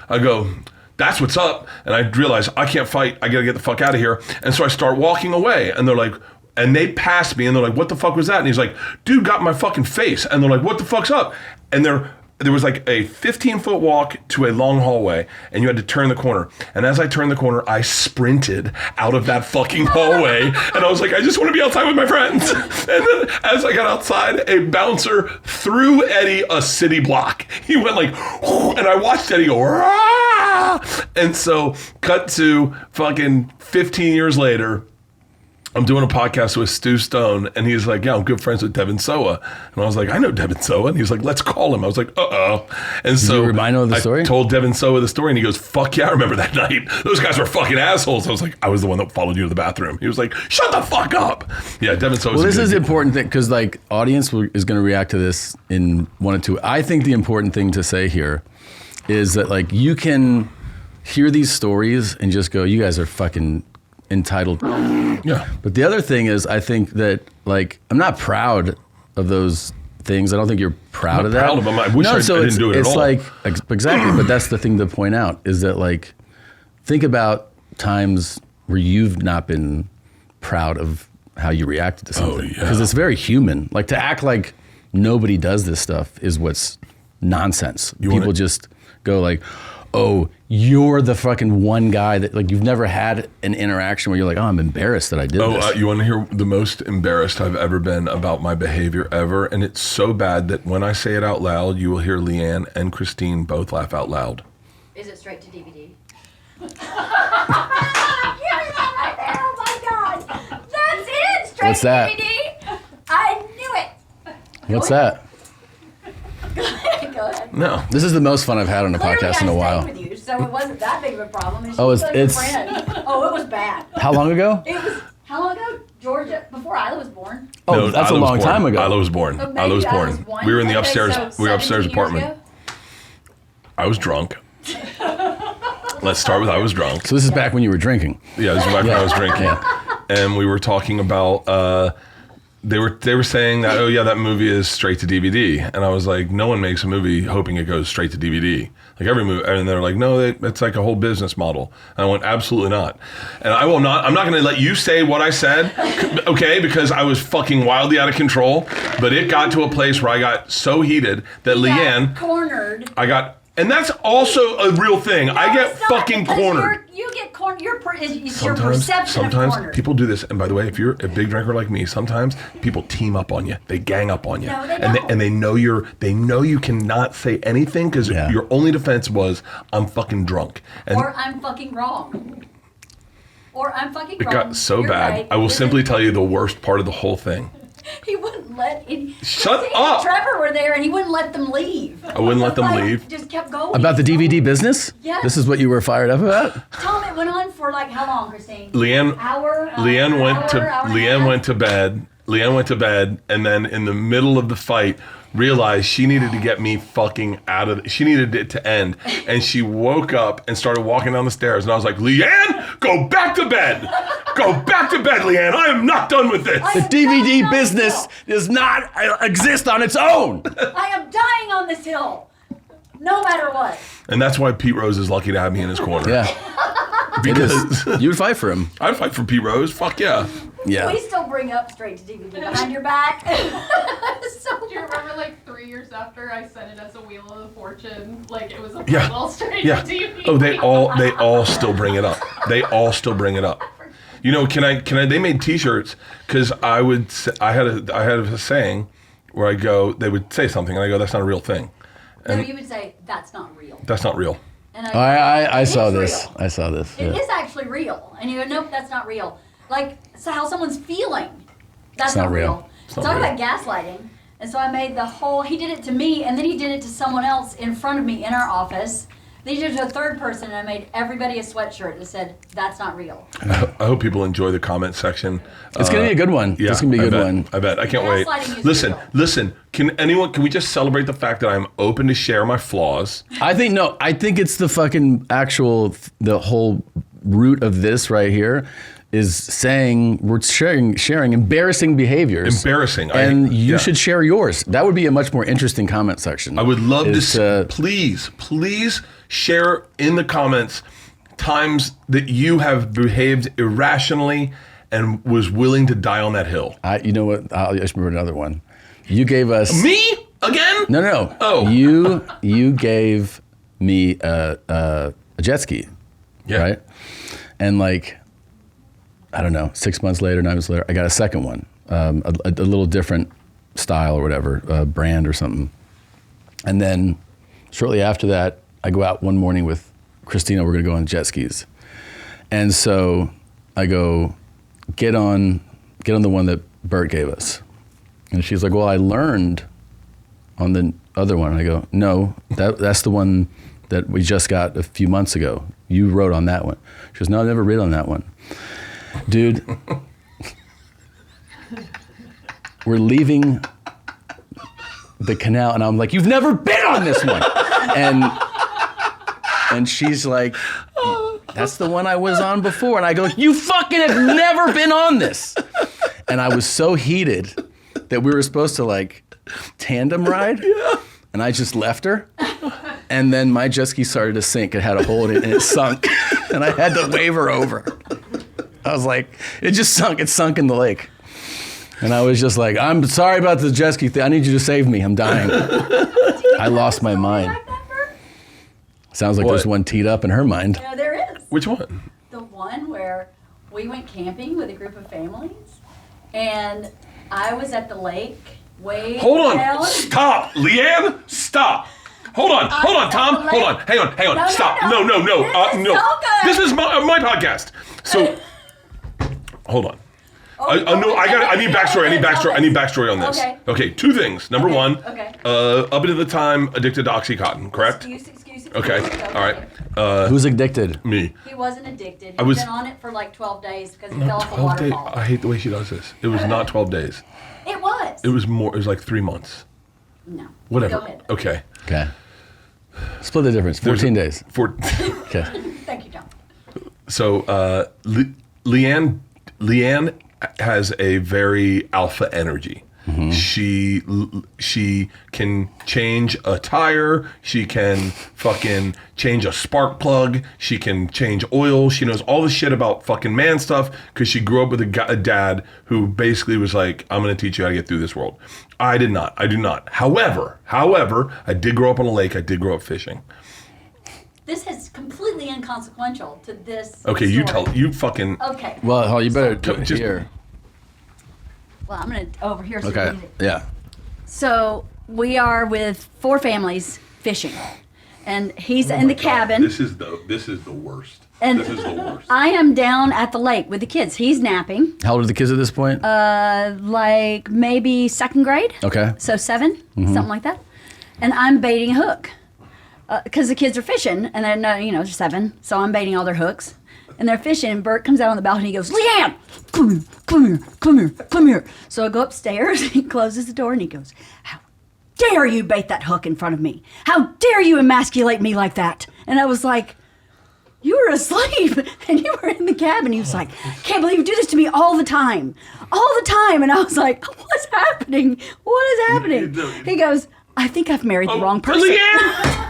that's what's up. And I realize I can't fight. I got to get the fuck out of here. And so I start walking away, and they're like, and they pass me, and they're like, what the fuck was that? And he's like, dude got in my fucking face. And they're like, what the fuck's up? And there was like a 15-foot walk to a long hallway, and you had to turn the corner. And as I turned the corner, I sprinted out of that fucking hallway. And I was like, I just want to be outside with my friends. And then as I got outside, a bouncer threw Eddie a city block. He went like, and I watched Eddie go, rah! And so cut to fucking 15 years later, I'm doing a podcast with Stu Stone, and he's like, yeah, I'm good friends with Devin Soa. And I was like, I know Devin Soa. And he's like, let's call him. I was like, uh-oh. And so you remind him of the story? I told Devin Soa the story, and he goes, fuck yeah, I remember that night. Those guys were fucking assholes. I was like, I was the one that followed you to the bathroom. He was like, shut the fuck up. Yeah, Devin Soa. Well, this is the important thing, because like audience is going to react to this in 1 or 2. I think the important thing to say here is that like you can hear these stories and just go, you guys are fucking entitled. Yeah. But the other thing is, I think that like I'm not proud of those things. I don't think you're proud of that. Proud of them. I wish I didn't do it at all. It's like exactly, but that's the thing to point out is that like think about times where you've not been proud of how you reacted to something, because it's very human. Like to act like nobody does this stuff is what's nonsense. People just go like, oh, you're the fucking one guy that like you've never had an interaction where you're like, oh, I'm embarrassed that I did this. You want to hear the most embarrassed I've ever been about my behavior ever? And it's so bad that when I say it out loud, you will hear LeAnn and Christine both laugh out loud. Is it straight to DVD? Hear that right there? Oh my God. That's it. Straight What's to that? DVD. I knew it. What's that? Go ahead. No. This is the most fun I've had on a Clearly, podcast in a while. I stayed with you, so it wasn't that big of a problem. It's Oh, just like a it's- friend. Oh, it was bad. How long ago? It was how long ago? Georgia, before Isla was born. Oh, No, that's a Isla was long born. time ago. Isla was born. Oh, maybe Isla was I born. was one. We were in the Okay, upstairs. so We were upstairs 17 years apartment. ago? I was drunk. Let's start with I was drunk. So this is back when you were drinking. Yeah, this is back when I was drinking, and we were talking about. They were saying that, oh yeah, that movie is straight to DVD, and I was like, no one makes a movie hoping it goes straight to DVD. Like every movie, and they're like, no, it's like a whole business model. And I went, absolutely not. And I will not. I'm not going to let you say what I said, okay? Because I was fucking wildly out of control. But it got to a place where I got so heated that LeAnn, cornered. and that's also a real thing. No, I get it's not, fucking because cornered. You get cornered. Your perception of Sometimes cornered. people do this, and by the way, if you're a big drinker like me, sometimes people team up on you. They gang up on you, No, they and don't. they know you cannot say anything because your only defense was I'm fucking drunk. And or I'm fucking wrong. Or I'm fucking it wrong. got so You're bad. right. I will You're simply right. tell you the worst part of the whole thing. He wouldn't let any. Shut Christine up. and Trevor were there, and he wouldn't let them leave. I wouldn't let them Like, leave. Just kept going. About the DVD business? Yes. This is what you were fired up about? Tom, it went on for like how long, Christine? LeAnn Hour went to bed. LeAnn went to bed, and then in the middle of the fight, realized she needed to get me fucking out of. She needed it to end, and she woke up and started walking down the stairs. And I was like, LeAnn, go back to bed. Go back to bed, LeAnn. I am not done with this. The DVD business does not exist on its own. I am dying on this hill, no matter what. And that's why Pete Rose is lucky to have me in his corner. Yeah. Because You'd fight for him. I'd fight for Pete Rose. Fuck yeah. Yeah. We still bring up straight to DVD behind your back. So Do you remember like 3 years after I sent it as a Wheel of Fortune? Like it was a Yeah. little straight Yeah. to TV. Oh, they all still bring it up. They all still bring it up. You know, can I? They made T-shirts because I had a saying where I go, they would say something and I go, that's not a real thing. no, you would say that's not real. That's not real. And I "It saw is this. real. I saw this. It yeah. is actually real. And you go, nope, that's not real. Like, so how someone's feeling. That's It's not real. not Talk real. about gaslighting. And so I made he did it to me, and then he did it to someone else in front of me in our office. Then he did it to a third person, and I made everybody a sweatshirt that said, that's not real. I hope people enjoy the comment section. It's gonna be a good one. Yeah, It's gonna be a good I bet. one. I bet. I can't wait. Gaslighting is Listen, real. listen. Can we just celebrate the fact that I'm open to share my flaws? I think it's the fucking the whole root of this right here is saying we're sharing embarrassing behaviors. Embarrassing. And you yeah. should share yours. That would be a much more interesting comment section. I would love to Is, see, please share in the comments times that you have behaved irrationally and was willing to die on that hill. You know what? I'll just remember another one. You gave us Me? Again? No. Oh. You gave me a jet ski, Yeah. right? And like, I don't know, 6 months later, 9 months later, I got a second one, a little different style or whatever, brand or something. And then shortly after that, I go out one morning with Christina. We're gonna go on jet skis, and so I go get on the one that Bert gave us, and she's like, "Well, I learned on the other one." I go, "No, that's the one that we just got a few months ago. You rode on that one." She goes, "No, I've never ridden on that one." Dude, we're leaving the canal, and I'm like, "You've never been on this one," and she's like, "That's the one I was on before," and I go, "You fucking have never been on this," and I was so heated that we were supposed to like tandem ride, and I just left her, and then my jet ski started to sink. It had a hole in it, and it sunk, and I had to wave her over. I was like, it just sunk. It sunk in the lake. And I was just like, "I'm sorry about the jet ski thing. I need you to save me. I'm dying." I lost my mind. Like that, Bert? Sounds like What? there's one teed up in her mind. No, there is. Which one? The one where we went camping with a group of families, and I was at the lake way Hold on. down. Stop. LeAnn, stop. Hold on, Tom. Hold on. Hang on. No, Stop. no. No. This is No. so good. This is my podcast. So, hold on. I need backstory. I need backstory on this. Okay. Two things. Number one. Okay. Up until the time, addicted to OxyContin, correct? Excuse. Okay. All right. Who's addicted? Me. He wasn't addicted. I He'd was- been on it for like 12 days because he fell off a 12 days. waterfall. I hate the way she does this. It was not 12 days. It was. It was more. It was like 3 months. No. Whatever. Go ahead. Okay. Okay. Split the difference. 14 days. Okay. Thank you, John. So LeAnn has a very alpha energy. Mm-hmm. She can change a tire. She can fucking change a spark plug. She can change oil. She knows all the shit about fucking man stuff because she grew up with a dad who basically was like, "I'm going to teach you how to get through this world." I did not. I do not. However, I did grow up on a lake. I did grow up fishing. This is completely inconsequential to this. Okay, story. you fucking. Okay. Well, you better do it Just- here. Well, I'm going to over here. So Okay. you need it. Yeah. So we are with 4 families fishing, and he's in the cabin. This is the worst. And This is the worst. I am down at the lake with the kids. He's napping, How old are the kids at this point? like maybe 2nd grade. Okay. So 7, something like that. And I'm baiting a hook because the kids are fishing, and they're 7. So I'm baiting all their hooks, and they're fishing. And Bert comes out on the balcony. He goes, "LeAnn, come here." So I go upstairs. He closes the door and he goes, "How dare you bait that hook in front of me? How dare you emasculate me like that?" And I was like, "You were asleep and you were in the cabin." He was like, "Can't believe you do this to me all the time. And I was like, "What's happening? What is happening?" He goes, "I think I've married the wrong person." LeAnn!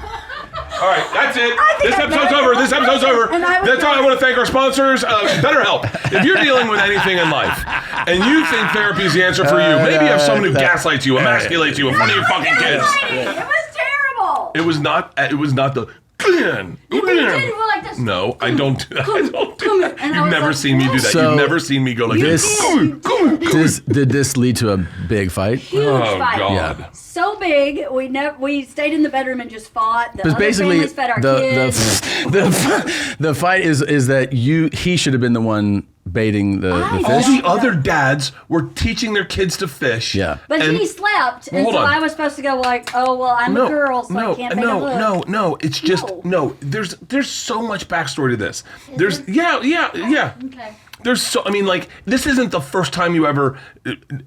All right, that's it. think This I episode's better over. get This on episode's over. and I was That's all. I like- want to thank our sponsors. BetterHelp. If you're dealing with anything in life and you think therapy is the answer for you, maybe you have someone who gaslights you, emasculates you in front of your fucking kids. It was terrible. It was not the. Glenn. You did go like this. No, I don't do that. I don't do that. And I You've was never like, seen me do that. So- You've never seen me go like this. Did this lead to a big fight? Huge Oh, fight. God. Yeah. So big, we stayed in the bedroom and just fought. The Because other basically, families fed our kids. the fight is that he should have been the one baiting the I All fish. the other dads were teaching their kids to fish. Yeah. But And- he slept, and Hold so on. I was supposed to go like, oh well, I'm a girl, so I can't bait a hook. No. It's just No. There's so much backstory to this. There's yeah. Okay. There's so this isn't the first time you ever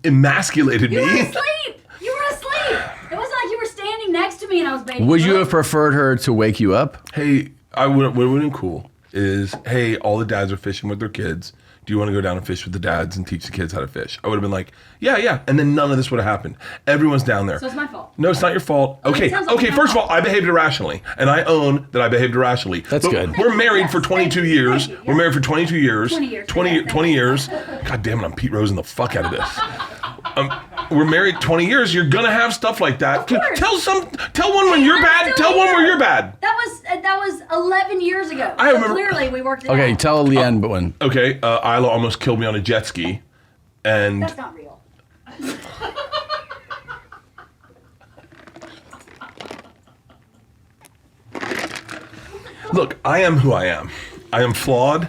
emasculated You were me. asleep. You were asleep. It wasn't like you were standing next to me and I was baiting. Would a you hook. have preferred her to wake you up? Hey, what would have been cool is, hey, all the dads are fishing with their kids. Do you want to go down and fish with the dads and teach the kids how to fish? I would have been like, yeah. And then none of this would have happened. Everyone's down there. So it's my fault. No, it's not your fault. Okay, it sounds like my first of all, fault. I behaved irrationally. And I own that I behaved irrationally. That's But good. We're married for Yes, 22 thank you, years. thank you, We're yeah. married for 22 years. 20 years. 20 years. God damn it, I'm Pete Rosen the fuck out of this. We're married 20 years. You're going to have stuff like that. Of course. Tell one when you're I'm bad. still Tell one here. where you're bad. That was 11 years ago. I So remember- Clearly, we worked it Okay, out. tell LeAnn, but when. Okay, Isla almost killed me on a jet ski. And That's not real. look, I am who I am. I am flawed.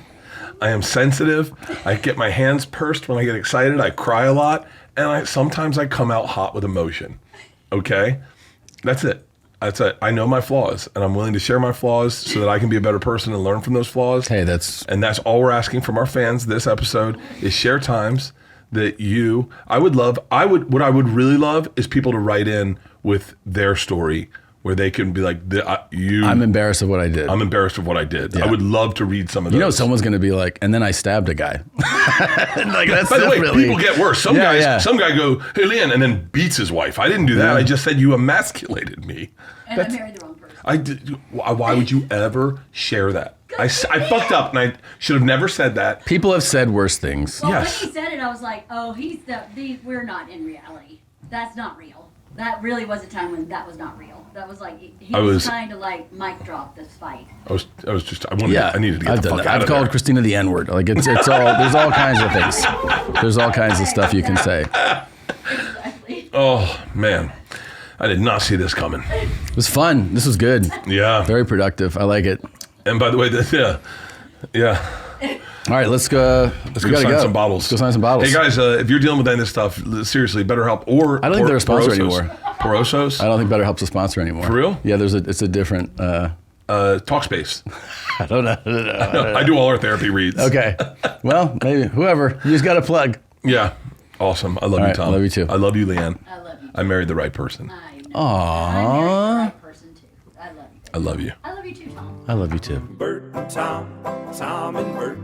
I am sensitive. I get my hands pursed when I get excited. I cry a lot. And sometimes I come out hot with emotion. Okay? That's it. I know my flaws, and I'm willing to share my flaws so that I can be a better person and learn from those flaws. Hey, that's And that's all we're asking from our fans this episode is share times that what I would really love is people to write in with their story where they can be like, I'm embarrassed of what I did. I'm embarrassed of what I did. Yeah. I would love to read some of those. You know, someone's going to be like, and then I stabbed a guy. Like, that's By the way, definitely- people get worse. Some guy go, hey, LeAnn, and then beats his wife. I didn't do that. Yeah. I just said you emasculated me. And I married the wrong person. I did. Why would you ever share that? I fucked up, and I should have never said that. People have said worse things. Well, Yes. when he said it, I was like, oh, we're not in reality. That's not real. That really was a time when that was not real. That was like, he was trying to like mic drop this fight. I needed to get I've the done fuck that. out I've of called there. Christina the N-word. Like it's all there's all kinds of things. There's all kinds of stuff you can say. Exactly. Oh man, I did not see this coming. It was fun. This was good. Yeah. Very productive. I like it. And by the way, yeah. All right, let's go. Let's go sign some bottles. Let's go sign some bottles. Hey guys, if you're dealing with any of this stuff, seriously, BetterHelp or I don't think they're a sponsor Porosos. anymore. Porosos? I don't think BetterHelp's a sponsor anymore. For real? Yeah, it's a different. Talkspace. I don't know. I do all our therapy reads. Okay. Well, maybe whoever. You just got to plug. Yeah. Awesome. I love you, right, Tom. love you too. I love you, LeAnn. I love you. I married the right person. I know. Aww. I married the right person too. I love you. I love you. I love you too, Tom. I love you too. Bert and Tom and Bert.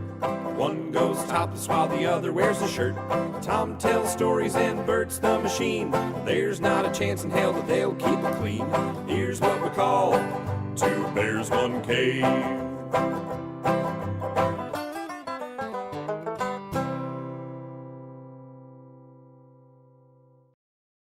One goes topless while the other wears a shirt. Tom tells stories and Bert's the machine. There's not a chance in hell that they'll keep it clean. Here's what we call two bears, one cave.